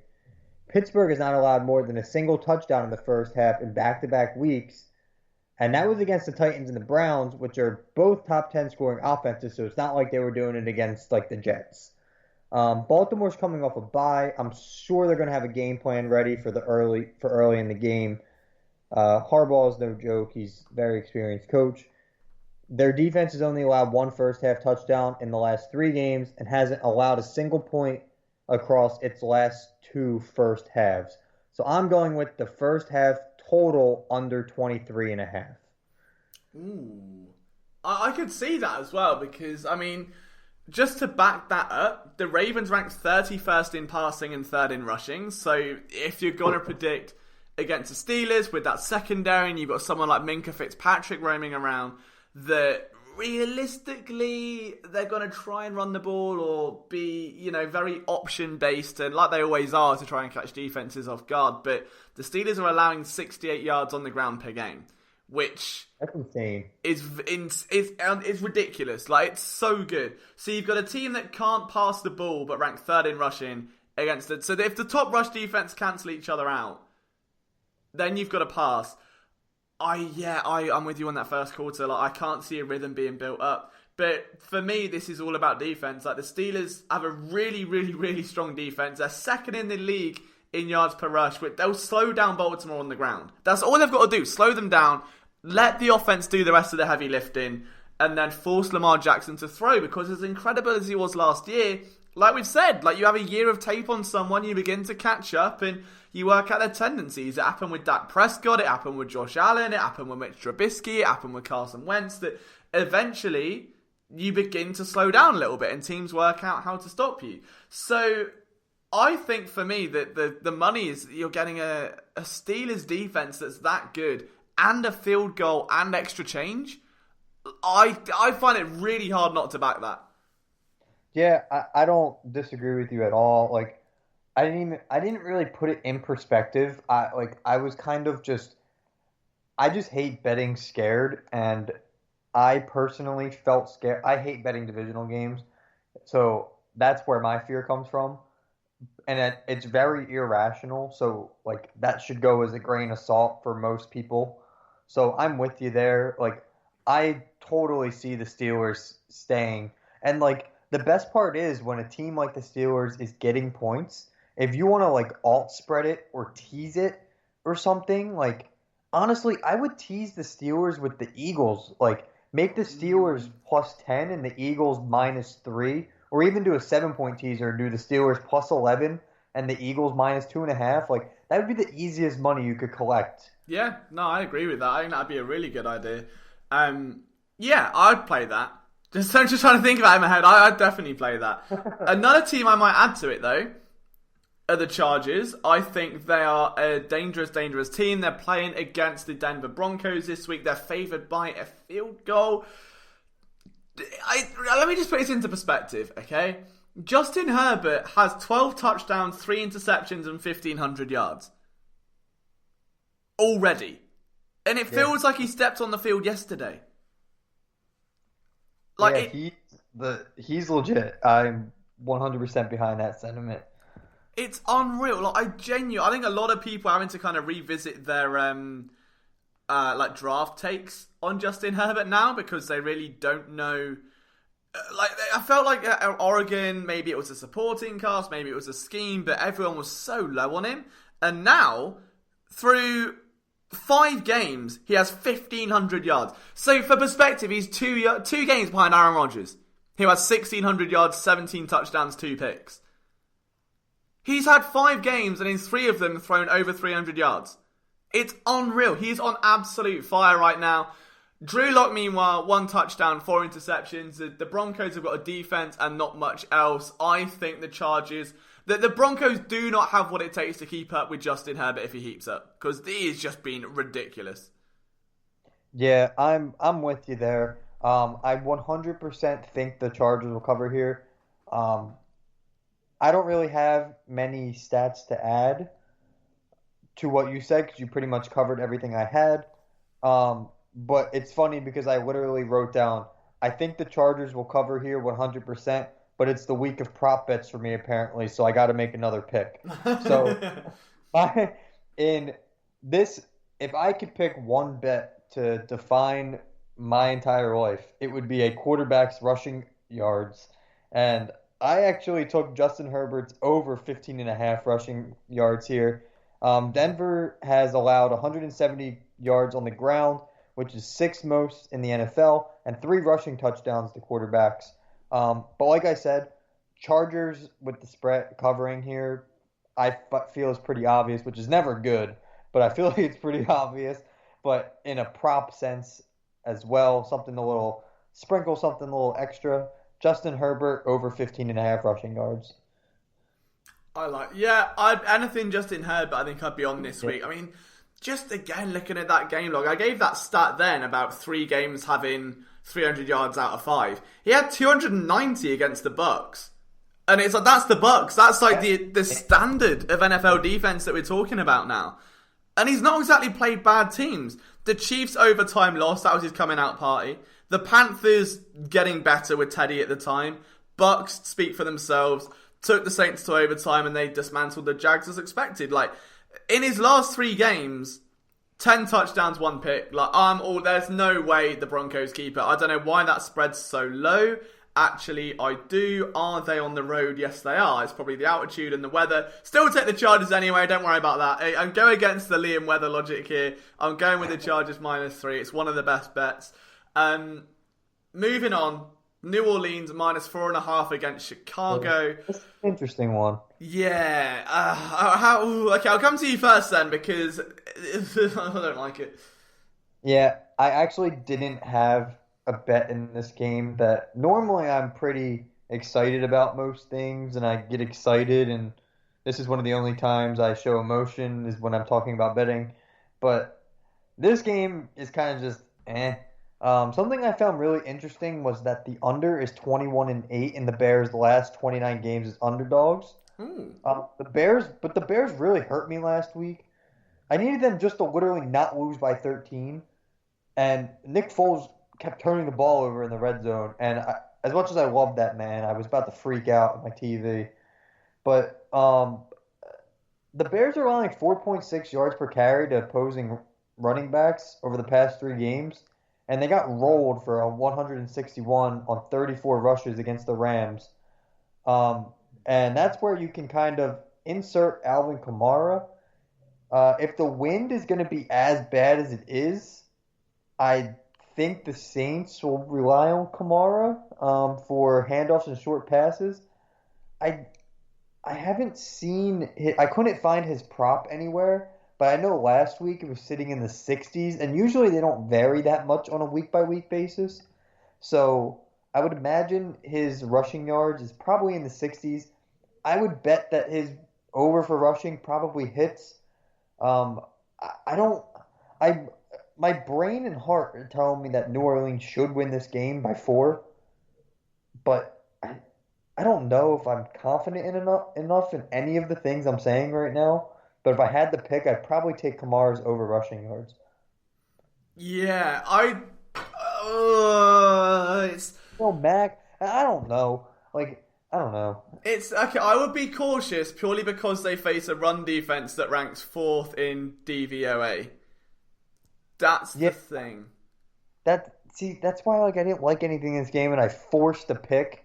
Pittsburgh has not allowed more than a single touchdown in the first half in back-to-back weeks, and that was against the Titans and the Browns, which are both top 10 scoring offenses, so it's not like they were doing it against, like, the Jets. Baltimore's coming off a bye. I'm sure they're going to have a game plan ready for early in the game. Harbaugh is no joke. He's a very experienced coach. Their defense has only allowed one first half touchdown in the last 3 games and hasn't allowed a single point across its last 2 first halves. So I'm going with the first half total under 23.5. Ooh. I could see that as well because, I mean, just to back that up, the Ravens ranked 31st in passing and 3rd in rushing. So if you're going to predict against the Steelers with that secondary and you've got someone like Minka Fitzpatrick roaming around, that realistically they're going to try and run the ball or be, very option based and like they always are to try and catch defenses off guard. But the Steelers are allowing 68 yards on the ground per game, which that's insane. Is ridiculous. Like, it's so good. So you've got a team that can't pass the ball but ranked 3rd in rushing against it. So if the top rush defense cancel each other out, then you've got to pass. I'm with you on that first quarter. Like, I can't see a rhythm being built up. But for me, this is all about defense. Like, the Steelers have a really, really, really strong defense. They're 2nd in the league in yards per rush. They'll slow down Baltimore on the ground. That's all they've got to do. Slow them down. Let the offense do the rest of the heavy lifting. And then force Lamar Jackson to throw. Because as incredible as he was last year, like we've said, like you have a year of tape on someone, you begin to catch up and you work out their tendencies. It happened with Dak Prescott, it happened with Josh Allen, it happened with Mitch Trubisky, it happened with Carson Wentz, that eventually you begin to slow down a little bit and teams work out how to stop you. So I think for me that the money is you're getting a Steelers defense that's that good and a field goal and extra change. I find it really hard not to back that. Yeah, I don't disagree with you at all. Like, I didn't really put it in perspective. I was kind of I just hate betting scared, and I personally felt scared. I hate betting divisional games, so that's where my fear comes from. And it's very irrational, so like that should go as a grain of salt for most people. So I'm with you there. Like, I totally see the Steelers staying. And like the best part is when a team like the Steelers is getting points, if you want to like alt spread it or tease it or something, like honestly, I would tease the Steelers with the Eagles. Like make the Steelers +10 and the Eagles -3, or even do a 7-point teaser and do the Steelers +11 and the Eagles -2.5. Like that would be the easiest money you could collect. Yeah, no, I agree with that. I think that'd be a really good idea. Yeah, I'd play that. I'm just trying to think about it in my head. I'd definitely play that. Another team I might add to it, though, are the Chargers. I think they are a dangerous, dangerous team. They're playing against the Denver Broncos this week. They're favored by a field goal. Let me just put this into perspective, okay? Justin Herbert has 12 touchdowns, 3 interceptions, and 1,500 yards. Already. And it feels like he stepped on the field yesterday. Like he's legit. I'm 100% behind that sentiment. It's unreal. Like I think a lot of people are having to kind of revisit their like draft takes on Justin Herbert now because they really don't know. Like I felt like at Oregon, maybe it was a supporting cast, maybe it was a scheme, but everyone was so low on him. And now, through 5 games, he has 1,500 yards. So for perspective, he's two games behind Aaron Rodgers, who has 1,600 yards, 17 touchdowns, 2 picks. He's had 5 games and in 3 of them thrown over 300 yards. It's unreal. He's on absolute fire right now. Drew Lock, meanwhile, 1 touchdown, 4 interceptions. The Broncos have got a defense and not much else. I think the Chargers... The Broncos do not have what it takes to keep up with Justin Herbert if he heaps up. Because he has just been ridiculous. Yeah, I'm with you there. I 100% think the Chargers will cover here. I don't really have many stats to add to what you said because you pretty much covered everything I had. But it's funny because I literally wrote down, I think the Chargers will cover here 100%, but it's the week of prop bets for me apparently, so I got to make another pick. So if I could pick one bet to define my entire life, it would be a quarterback's rushing yards. And I actually took Justin Herbert's over 15.5 rushing yards here. Denver has allowed 170 yards on the ground, which is 6th most in the NFL, and 3 rushing touchdowns to quarterbacks. But like I said, Chargers with the spread covering here, I feel is pretty obvious, which is never good, but I feel like it's pretty obvious. But in a prop sense as well, something a little extra. Justin Herbert over 15.5 rushing yards. Anything Justin Herbert, I think I'd be on this week. I mean, just again looking at that game log, I gave that stat then about 3 games having 300 yards out of 5. He had 290 against the Bucs. And it's like, that's the Bucs. That's like the standard of NFL defense that we're talking about now. And he's not exactly played bad teams. The Chiefs overtime loss, that was his coming out party. The Panthers getting better with Teddy at the time. Bucs speak for themselves. Took the Saints to overtime and they dismantled the Jags as expected. Like, in his last 3 games, 10 touchdowns, 1 pick. Like, there's no way the Broncos keep it. I don't know why that spread's so low. Actually, I do. Are they on the road? Yes, they are. It's probably the altitude and the weather. Still take the Chargers anyway. Don't worry about that. I'm going against the Liam weather logic here. I'm going with the Chargers -3. It's one of the best bets. Moving on. New Orleans -4.5 against Chicago. That's an interesting one. Yeah. Okay, I'll come to you first then because I don't like it. Yeah, I actually didn't have a bet in this game that normally I'm pretty excited about most things and I get excited and this is one of the only times I show emotion is when I'm talking about betting. But this game is kind of just eh. Something I found really interesting was that the under is 21-8 in the Bears' last 29 games as underdogs. Hmm. The Bears really hurt me last week. I needed them just to literally not lose by 13. And Nick Foles kept turning the ball over in the red zone. And as much as I loved that man, I was about to freak out on my TV. But the Bears are allowing 4.6 yards per carry to opposing running backs over the past 3 games. And they got rolled for a 161 on 34 rushes against the Rams. And that's where you can kind of insert Alvin Kamara. If the wind is going to be as bad as it is, I think the Saints will rely on Kamara for handoffs and short passes. I haven't seen I couldn't find his prop anywhere, but I know last week it was sitting in the 60s, and usually they don't vary that much on a week-by-week basis. So I would imagine his rushing yards is probably in the 60s. I would bet that his over for rushing probably hits. I don't. My brain and heart are telling me that New Orleans should win this game by 4, but I don't know if I'm confident enough in any of the things I'm saying right now. But if I had to pick, I'd probably take Kamara's over rushing yards. Yeah, it's. Well, Mac, I don't know. I don't know. It's okay. I would be cautious purely because they face a run defense that ranks 4th in DVOA. That's the thing. That's why I didn't like anything in this game, and I forced a pick.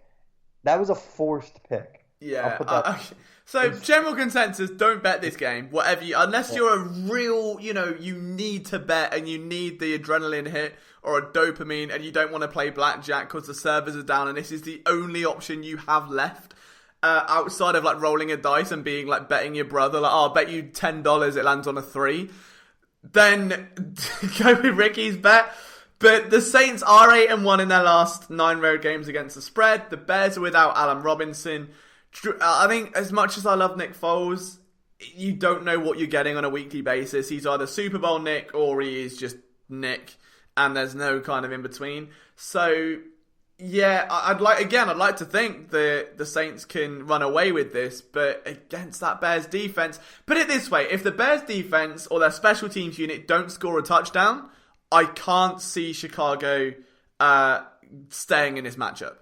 That was a forced pick. Yeah. So general consensus: don't bet this game. Unless you're a real, you need to bet and you need the adrenaline hit or a dopamine, and you don't want to play blackjack because the servers are down, and this is the only option you have left. Outside of rolling a dice and being betting your brother, I'll bet you $10 it lands on a 3. Then go with Ricky's bet. But the Saints are 8-1 in their last 9 road games against the spread. The Bears are without Allen Robinson. I think as much as I love Nick Foles, you don't know what you're getting on a weekly basis. He's either Super Bowl Nick or he is just Nick, and there's no kind of in between. So yeah, I'd like to think the Saints can run away with this, but against that Bears defense, put it this way: if the Bears defense or their special teams unit don't score a touchdown, I can't see Chicago staying in this matchup.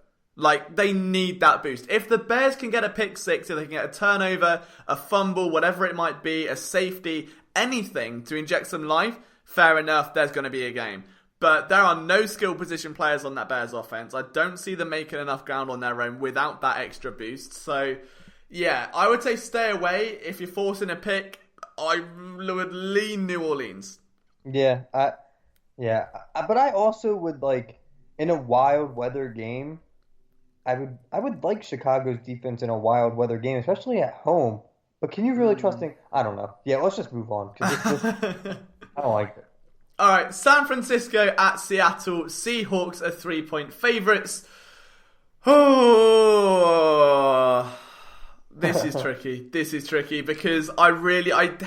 They need that boost. If the Bears can get a pick six, if they can get a turnover, a fumble, whatever it might be, a safety, anything to inject some life, fair enough, there's going to be a game. But there are no skill position players on that Bears offense. I don't see them making enough ground on their own without that extra boost. So, yeah, I would say stay away. If you're forcing a pick, I would lean New Orleans. Yeah, but I also would in a wild weather game. I would like Chicago's defense in a wild weather game, especially at home. But can you really trust him? I don't know. Yeah, let's just move on because I don't like it. All right, San Francisco at Seattle. Seahawks are 3-point favorites. Oh, this is tricky. This is tricky because I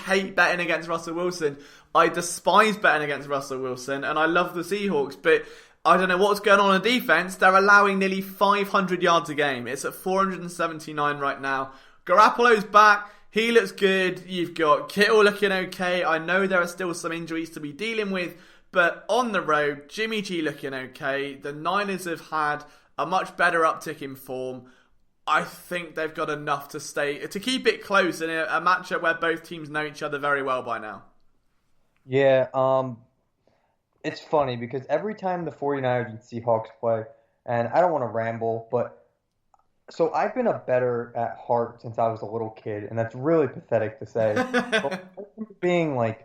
hate betting against Russell Wilson. I despise betting against Russell Wilson, and I love the Seahawks, but I don't know what's going on defense. They're allowing nearly 500 yards a game. It's at 479 right now. Garoppolo's back. He looks good. You've got Kittle looking okay. I know there are still some injuries to be dealing with, but on the road, Jimmy G looking okay. The Niners have had a much better uptick in form. I think they've got enough to keep it close in a matchup where both teams know each other very well by now. Yeah, it's funny because every time the 49ers and Seahawks play, and I don't want to ramble, but so I've been a bettor at heart since I was a little kid, and that's really pathetic to say. But I remember being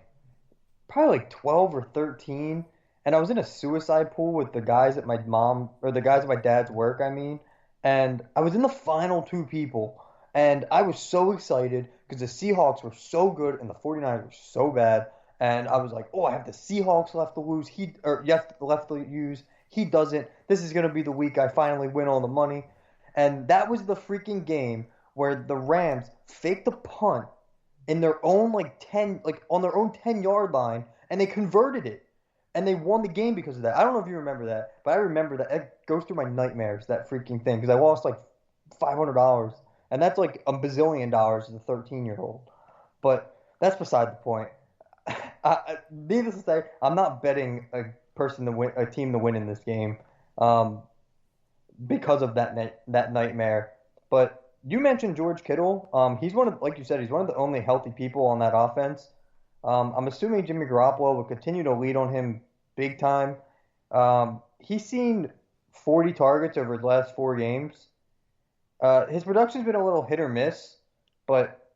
probably 12 or 13, and I was in a suicide pool with the guys at my mom or the guys at my dad's work, I mean, and I was in the final two people, and I was so excited because the Seahawks were so good and the 49ers were so bad, and I was like, oh, I have the Seahawks left to lose. Yes, left to use. He doesn't. This is gonna be the week I finally win all the money, and that was the freaking game where the Rams faked a punt in their own on their own 10-yard line, and they converted it. And they won the game because of that. I don't know if you remember that, but I remember that. It goes through my nightmares, that freaking thing, because I lost like $500, and that's like a bazillion dollars as a 13-year-old. But that's beside the point. Needless to say, I'm not betting a team to win in this game, because of that nightmare. But you mentioned George Kittle. He's like you said, he's one of the only healthy people on that offense. I'm assuming Jimmy Garoppolo will continue to lead on him big time. He's seen 40 targets over his last 4 games. His production's been a little hit or miss, but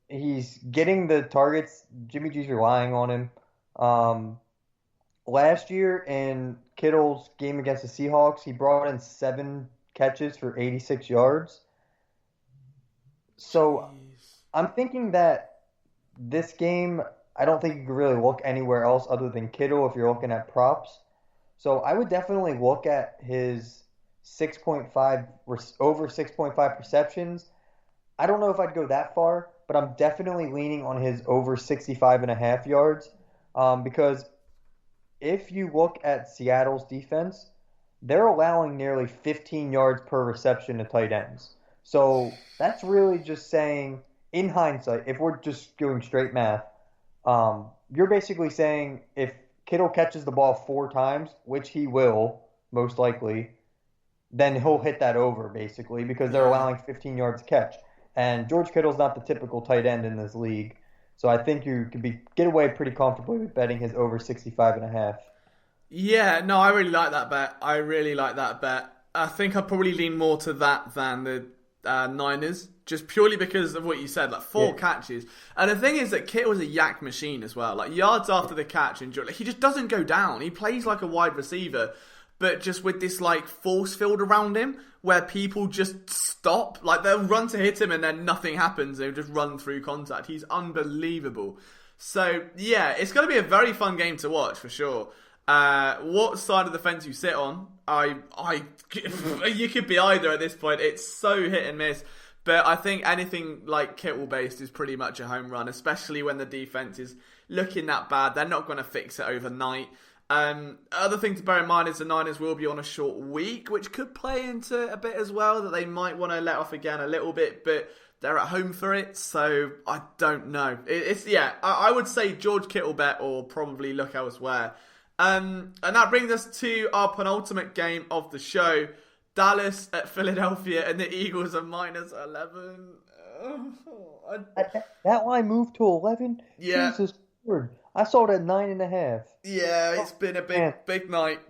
he's getting the targets. Jimmy G's relying on him. Last year in Kittle's game against the Seahawks, he brought in 7 catches for 86 yards. So I'm thinking that this game, I don't think you can really look anywhere else other than Kittle if you're looking at props. So I would definitely look at his 6.5 over 6.5 receptions. I don't know if I'd go that far, but I'm definitely leaning on his over 65.5 yards, because if you look at Seattle's defense, they're allowing nearly 15 yards per reception to tight ends. So that's really just saying, in hindsight, if we're just doing straight math, you're basically saying if Kittle catches the ball 4 times, which he will, most likely, then he'll hit that over, basically, because they're allowing 15 yards to catch. And George Kittle's not the typical tight end in this league. So I think you could get away pretty comfortably with betting his over 65.5. Yeah, no, I really like that bet. I think I'd probably lean more to that than the Niners, just purely because of what you said, like 4 catches. And the thing is that Kittle's a yak machine as well. Like yards after the catch, and he just doesn't go down. He plays like a wide receiver, but just with this like force field around him where people just stop. Like they'll run to hit him and then nothing happens. They'll just run through contact. He's unbelievable. So yeah, it's going to be a very fun game to watch for sure. What side of the fence you sit on, you could be either at this point. It's so hit and miss. But I think anything like Kittle based is pretty much a home run, especially when the defense is looking that bad. They're not going to fix it overnight. Other thing to bear in mind is the Niners will be on a short week, which could play into a bit as well, that they might want to let off again a little bit, but they're at home for it, so I don't know. I would say George Kittle bet or probably look elsewhere. And that brings us to our penultimate game of the show. Dallas at Philadelphia, and the Eagles are -11. That line moved to 11? Yeah. Jesus Lord. I saw it at 9.5. Yeah, it's been a big night.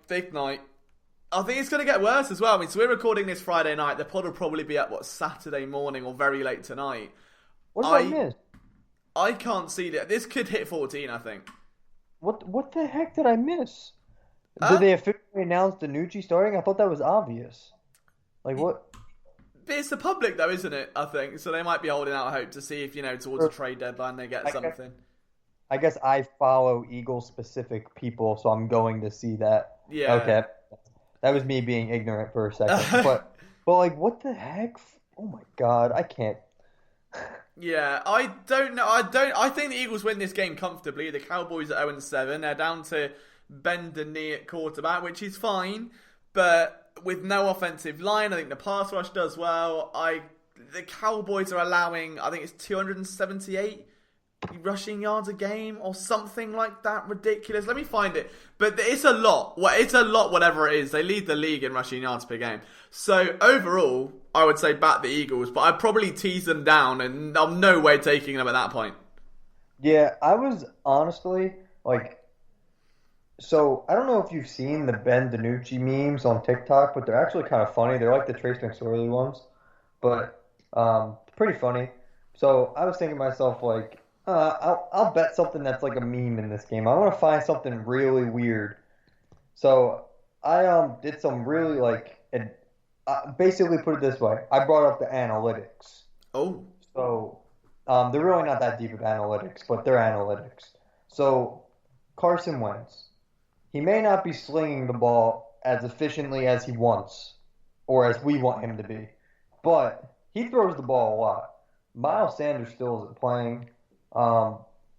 I think it's going to get worse as well. I mean, so we're recording this Friday night. The pod will probably be up, Saturday morning or very late tonight. What did I miss? I can't see that. This could hit 14, I think. What the heck did I miss? Did they officially announce DiNucci starting? I thought that was obvious. Like, what? It's the public, though, isn't it? I think. So they might be holding out hope to see if, towards the trade deadline they get something. I guess I follow Eagle-specific people, so I'm going to see that. Yeah. Okay. That was me being ignorant for a second. but like, what the heck? Oh, my God. I can't. Yeah, I don't know. I think the Eagles win this game comfortably. The Cowboys are 0-7. They're down to bend the knee at quarterback, which is fine. But with no offensive line, I think the pass rush does well. The Cowboys are allowing, I think it's 278 rushing yards a game or something like that. Ridiculous. Let me find it. But it's a lot. It's a lot, whatever it is. They lead the league in rushing yards per game. So overall, I would say back the Eagles, but I'd probably tease them down, and I'm no way taking them at that point. Yeah, I was honestly so I don't know if you've seen the Ben DiNucci memes on TikTok, but they're actually kind of funny. They're like the Trace McSorley ones, but pretty funny. So I was thinking to myself, I'll bet something that's like a meme in this game. I want to find something really weird. So I did some really basically put it this way. I brought up the analytics. Oh, So they're really not that deep of analytics, but they're analytics. So Carson Wentz, he may not be slinging the ball as efficiently as he wants or as we want him to be, but he throws the ball a lot. Miles Sanders still isn't playing. Um,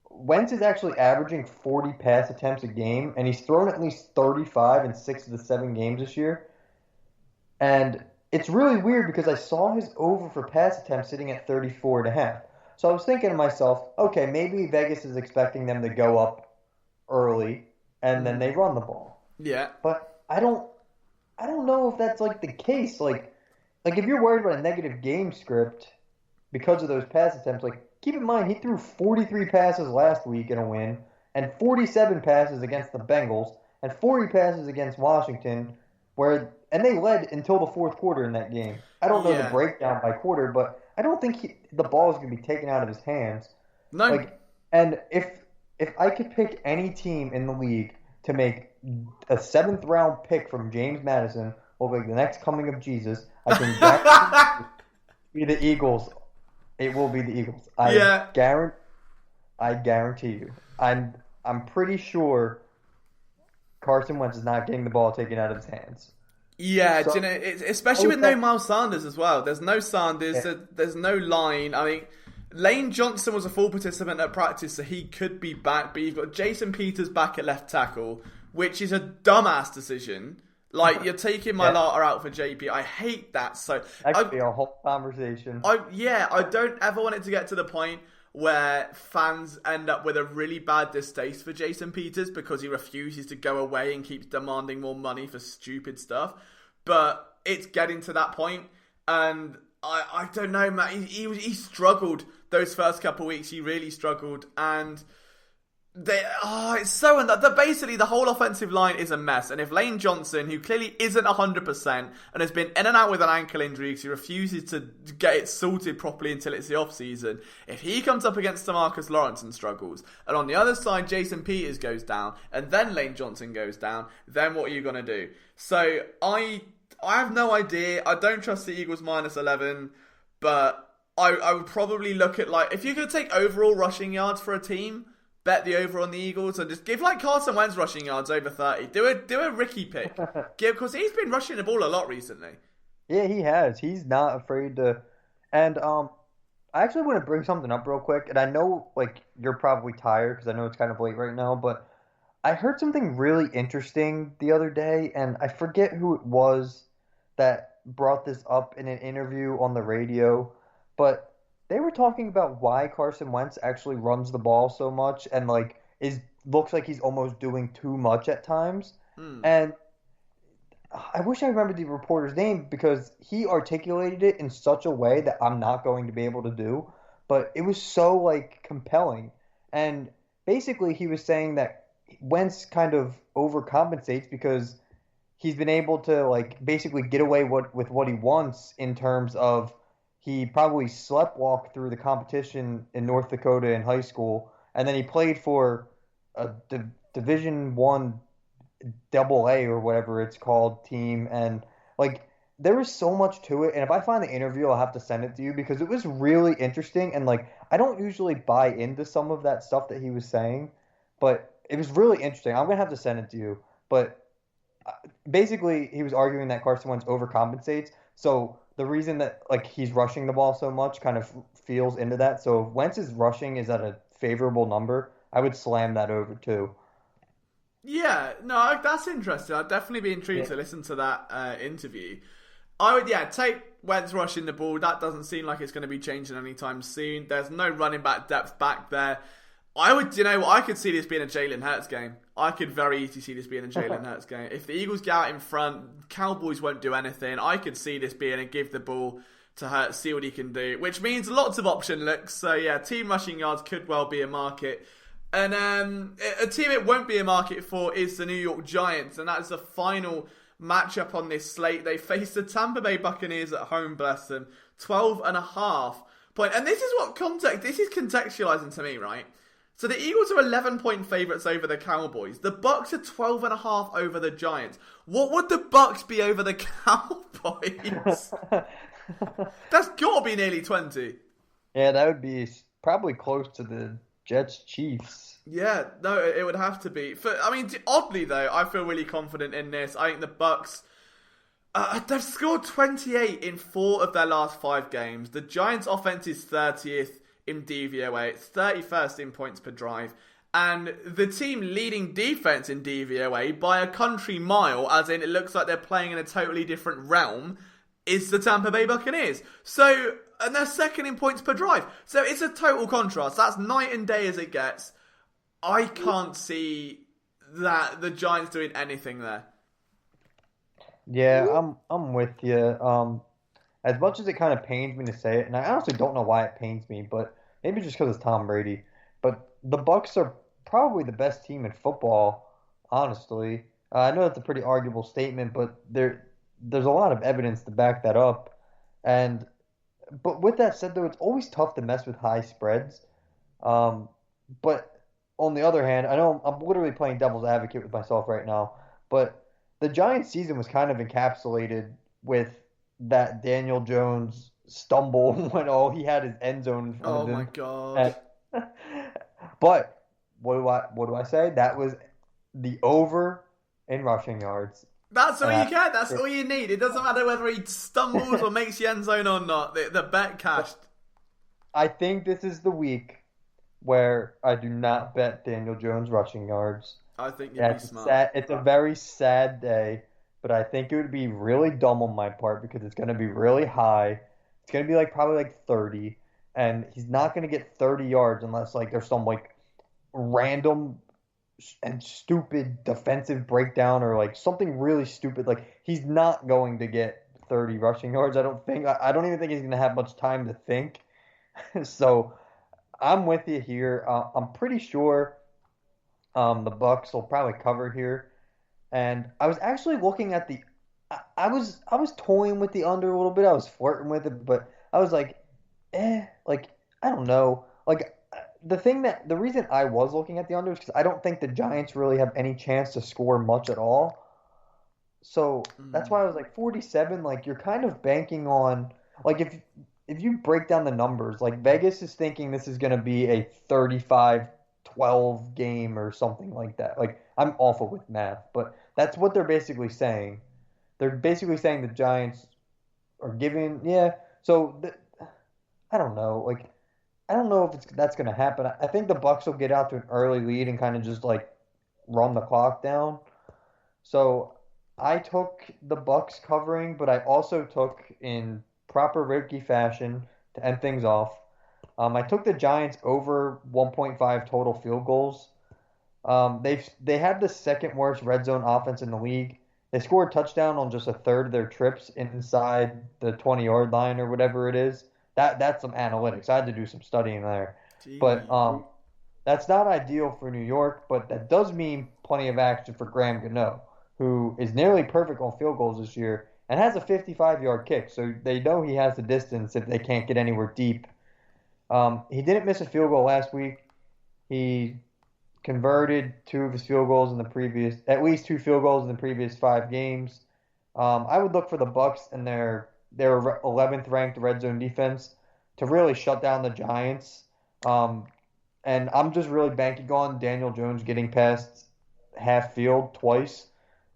Wentz is actually averaging 40 pass attempts a game, and he's thrown at least 35 in 6 of the 7 games this year. And it's really weird because I saw his over for pass attempts sitting at 34 and a half. So I was thinking to myself, okay, maybe Vegas is expecting them to go up early and then they run the ball. yeah. But I don't know if that's like the case. Like if you're worried about a negative game script because of those pass attempts, like keep in mind he threw 43 passes last week in a win and 47 passes against the Bengals and 40 passes against Washington and they led until the fourth quarter in that game. I don't know the breakdown by quarter, but I don't think the ball is going to be taken out of his hands. No. And if I could pick any team in the league to make a 7th-round pick from James Madison look like the next coming of Jesus, I can guarantee be the Eagles. It will be the Eagles. I guarantee you. I'm pretty sure Carson Wentz is not getting the ball taken out of his hands. Yeah, So, especially with no Miles Sanders as well. There's no Sanders. There's no line. I mean, Lane Johnson was a full participant at practice, so he could be back. But you've got Jason Peters back at left tackle, which is a dumbass decision. Like, you're taking my Lata out for JP. I hate that. So that could be a whole conversation. I don't ever want it to get to the point where fans end up with a really bad distaste for Jason Peters because he refuses to go away and keeps demanding more money for stupid stuff. But it's getting to that point, and I don't know, man. He struggled those first couple of weeks. He really struggled, and it's so basically the whole offensive line is a mess. And if Lane Johnson, who clearly isn't 100% and has been in and out with an ankle injury because he refuses to get it sorted properly until it's the off season, if he comes up against DeMarcus Lawrence and struggles, and on the other side Jason Peters goes down, and then Lane Johnson goes down, then what are you gonna do? So I have no idea. I don't trust the Eagles minus 11, but I would probably look at, like, if you could take overall rushing yards for a team, bet the over on the Eagles and just give like Carson Wentz rushing yards over 30. Do a Ricky pick. Because he's been rushing the ball a lot recently. Yeah, he has. He's not afraid to. And I actually want to bring something up real quick. And I know like you're probably tired because I know it's kind of late right now, but I heard something really interesting the other day, and I forget who it was that brought this up in an interview on the radio, but they were talking about why Carson Wentz actually runs the ball so much and like looks like he's almost doing too much at times. And I wish I remembered the reporter's name because he articulated it in such a way that I'm not going to be able to do, but it was so like compelling. And basically he was saying that Wentz kind of overcompensates because he's been able to like basically get away with what he wants in terms of he probably sleptwalked through the competition in North Dakota in high school, and then he played for a Division One AA or whatever it's called team, and like there was so much to it. And if I find the interview, I'll have to send it to you because it was really interesting. And like I don't usually buy into some of that stuff that he was saying, but it was really interesting. I'm gonna have to send it to you, but basically he was arguing that Carson Wentz overcompensates. So the reason that like he's rushing the ball so much kind of feels into that. So if Wentz's rushing is at a favorable number, I would slam that over too. Yeah, no, that's interesting. I'd definitely be intrigued to listen to that interview. I would, take Wentz rushing the ball. That doesn't seem like it's going to be changing anytime soon. There's no running back depth back there. I could see this being a Jalen Hurts game. I could very easily see this being a Jalen Hurts game. If the Eagles get out in front, Cowboys won't do anything. I could see this being a give the ball to Hurts, see what he can do, which means lots of option looks. So yeah, team rushing yards could well be a market. And a team it won't be a market for is the New York Giants, and that's the final matchup on this slate. They face the Tampa Bay Buccaneers at home, bless them, 12.5 point. And this is contextualizing to me, right? So the Eagles are 11-point favorites over the Cowboys. The Bucks are 12.5 over the Giants. What would the Bucks be over the Cowboys? That's got to be nearly 20. Yeah, that would be probably close to the Jets Chiefs. Yeah, no, it would have to be. Oddly though, I feel really confident in this. I think the Bucks, they've scored 28 in 4 of their last 5 games. The Giants' offense is 30th in DVOA. It's 31st in points per drive. And the team leading defense in DVOA by a country mile, as in it looks like they're playing in a totally different realm, is the Tampa Bay Buccaneers. And they're second in points per drive. So it's a total contrast. That's night and day as it gets. I can't see that the Giants doing anything there. Yeah, I'm with you. As much as it kind of pains me to say it, and I honestly don't know why it pains me, but maybe just because it's Tom Brady. But the Bucks are probably the best team in football, honestly. I know that's a pretty arguable statement, but there's a lot of evidence to back that up. But with that said, though, it's always tough to mess with high spreads. But on the other hand, I know I'm literally playing devil's advocate with myself right now, but the Giants' season was kind of encapsulated with that Daniel Jones stumble when he had his end zone in front of him. Oh my God. But what do I say? That was the over in rushing yards. That's all you get. That's all you need. It doesn't matter whether he stumbles or makes the end zone or not. The bet cashed. I think this is the week where I do not bet Daniel Jones rushing yards. I think you'd be smart. It's a very sad day, but I think it would be really dumb on my part because it's going to be really high. It's going to be probably like 30, and he's not going to get 30 yards unless there's some random and stupid defensive breakdown or something really stupid. He's not going to get 30 rushing yards. I don't think. I don't even think he's going to have much time to think. So I'm with you here. I'm pretty sure the Bucks will probably cover here. And I was actually looking at I was toying with the under a little bit. I was flirting with it, but I was I don't know. The reason I was looking at the under is because I don't think the Giants really have any chance to score much at all. So that's why I was 47. You're kind of banking on if you break down the numbers, Vegas is thinking this is going to be a 35-12 game or something like that. I'm awful with math, but that's what they're basically saying. They're basically saying the Giants are giving, yeah. So I don't know. I don't know if that's going to happen. I think the Bucks will get out to an early lead and kind of just run the clock down. So I took the Bucks covering, but I also took in proper rookie fashion to end things off. I took the Giants over 1.5 total field goals. They had the second worst red zone offense in the league. They scored a touchdown on just a third of their trips inside the 20-yard line or whatever it is. That's some analytics. I had to do some studying there. Jeez. But that's not ideal for New York, but that does mean plenty of action for Graham Gano, who is nearly perfect on field goals this year and has a 55-yard kick. So they know he has the distance if they can't get anywhere deep. He didn't miss a field goal last week. He converted at least 2 field goals in the previous 5 games. I would look for the Bucks and their 11th ranked red zone defense to really shut down the Giants. And I'm just really banking on Daniel Jones getting past half field twice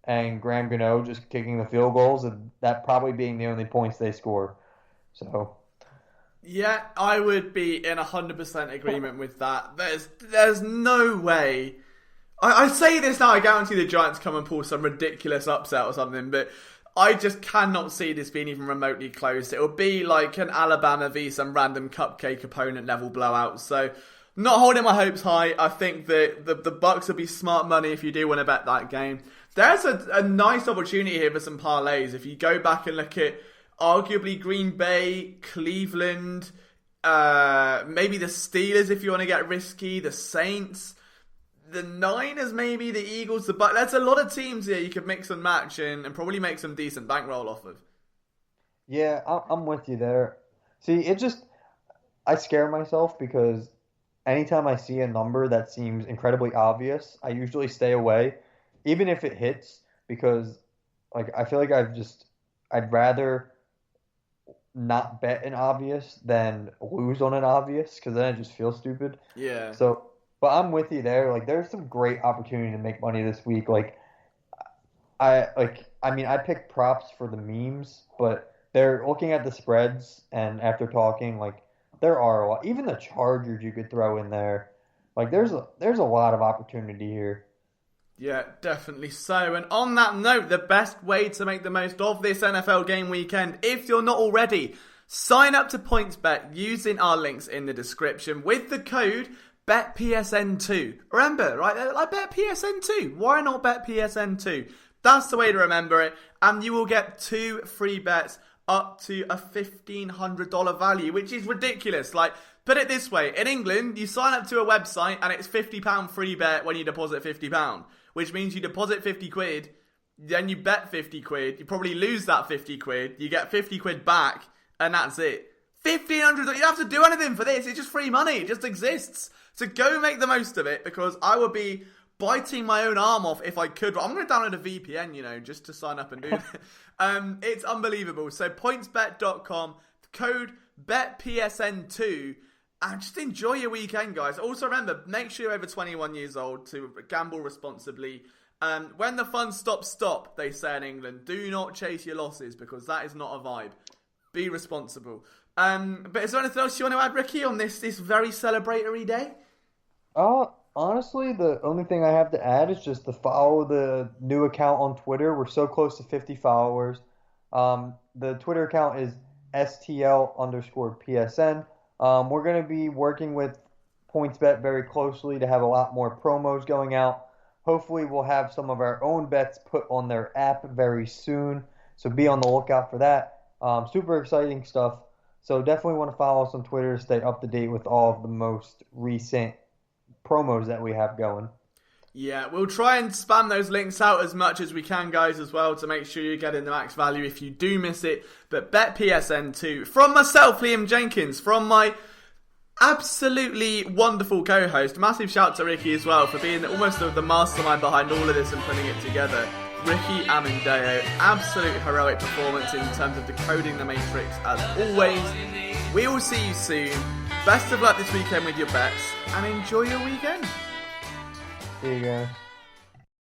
and Graham Gano just kicking the field goals and that probably being the only points they score. So yeah, I would be in 100% agreement with that. There's no way. I say this now, I guarantee the Giants come and pull some ridiculous upset or something, but I just cannot see this being even remotely close. It will be like an Alabama v some random cupcake opponent level blowout. So, not holding my hopes high. I think that the Bucks will be smart money if you do want to bet that game. There's a nice opportunity here for some parlays. If you go back and look at arguably Green Bay, Cleveland, maybe the Steelers if you want to get risky, the Saints, the Niners maybe, the Eagles, the Bucks. There's a lot of teams here you could mix and match and probably make some decent bankroll off of. Yeah, I'm with you there. See, I scare myself because anytime I see a number that seems incredibly obvious, I usually stay away, even if it hits, because like I feel like I'd rather not bet an obvious than lose on an obvious because then I just feel stupid. Yeah. So, but I'm with you there. Like, there's some great opportunity to make money this week. I mean, I picked props for the memes, but they're looking at the spreads, and after talking, like, there are a lot. Even the Chargers you could throw in there. Like, there's a lot of opportunity here. Yeah, definitely so. And on that note, the best way to make the most of this NFL game weekend, if you're not already, sign up to PointsBet using our links in the description with the code BetPSN2. Remember, right? Like BetPSN2. Why not BetPSN2? That's the way to remember it. And you will get 2 free bets up to a $1,500 value, which is ridiculous. Like, put it this way. In England, you sign up to a website and it's £50 free bet when you deposit £50. Which means you deposit 50 quid, then you bet 50 quid, you probably lose that 50 quid, you get 50 quid back, and that's it. 1,500, you don't have to do anything for this, it's just free money, it just exists. So go make the most of it, because I would be biting my own arm off if I could. I'm going to download a VPN, just to sign up and do it. It's unbelievable. So pointsbet.com, code BetPSN2, and just enjoy your weekend, guys. Also remember, make sure you're over 21 years old to gamble responsibly. When the fun stops, stop, they say in England. Do not chase your losses, because that is not a vibe. Be responsible. But is there anything else you want to add, Ricky, on this very celebratory day? Honestly, the only thing I have to add is just to follow the new account on Twitter. We're so close to 50 followers. The Twitter account is STL_PSN. We're going to be working with PointsBet very closely to have a lot more promos going out. Hopefully, we'll have some of our own bets put on their app very soon. So be on the lookout for that. Super exciting stuff. So definitely want to follow us on Twitter to stay up to date with all of the most recent promos that we have going. Yeah, we'll try and spam those links out as much as we can, guys, as well, to make sure you're getting the max value if you do miss it. But BetPSN2, from myself, Liam Jenkins, from my absolutely wonderful co-host, massive shout to Ricky as well for being almost the mastermind behind all of this and putting it together. Ricky Amendeo, absolute heroic performance in terms of decoding the Matrix as always. We will see you soon. Best of luck this weekend with your bets, and enjoy your weekend. See you guys.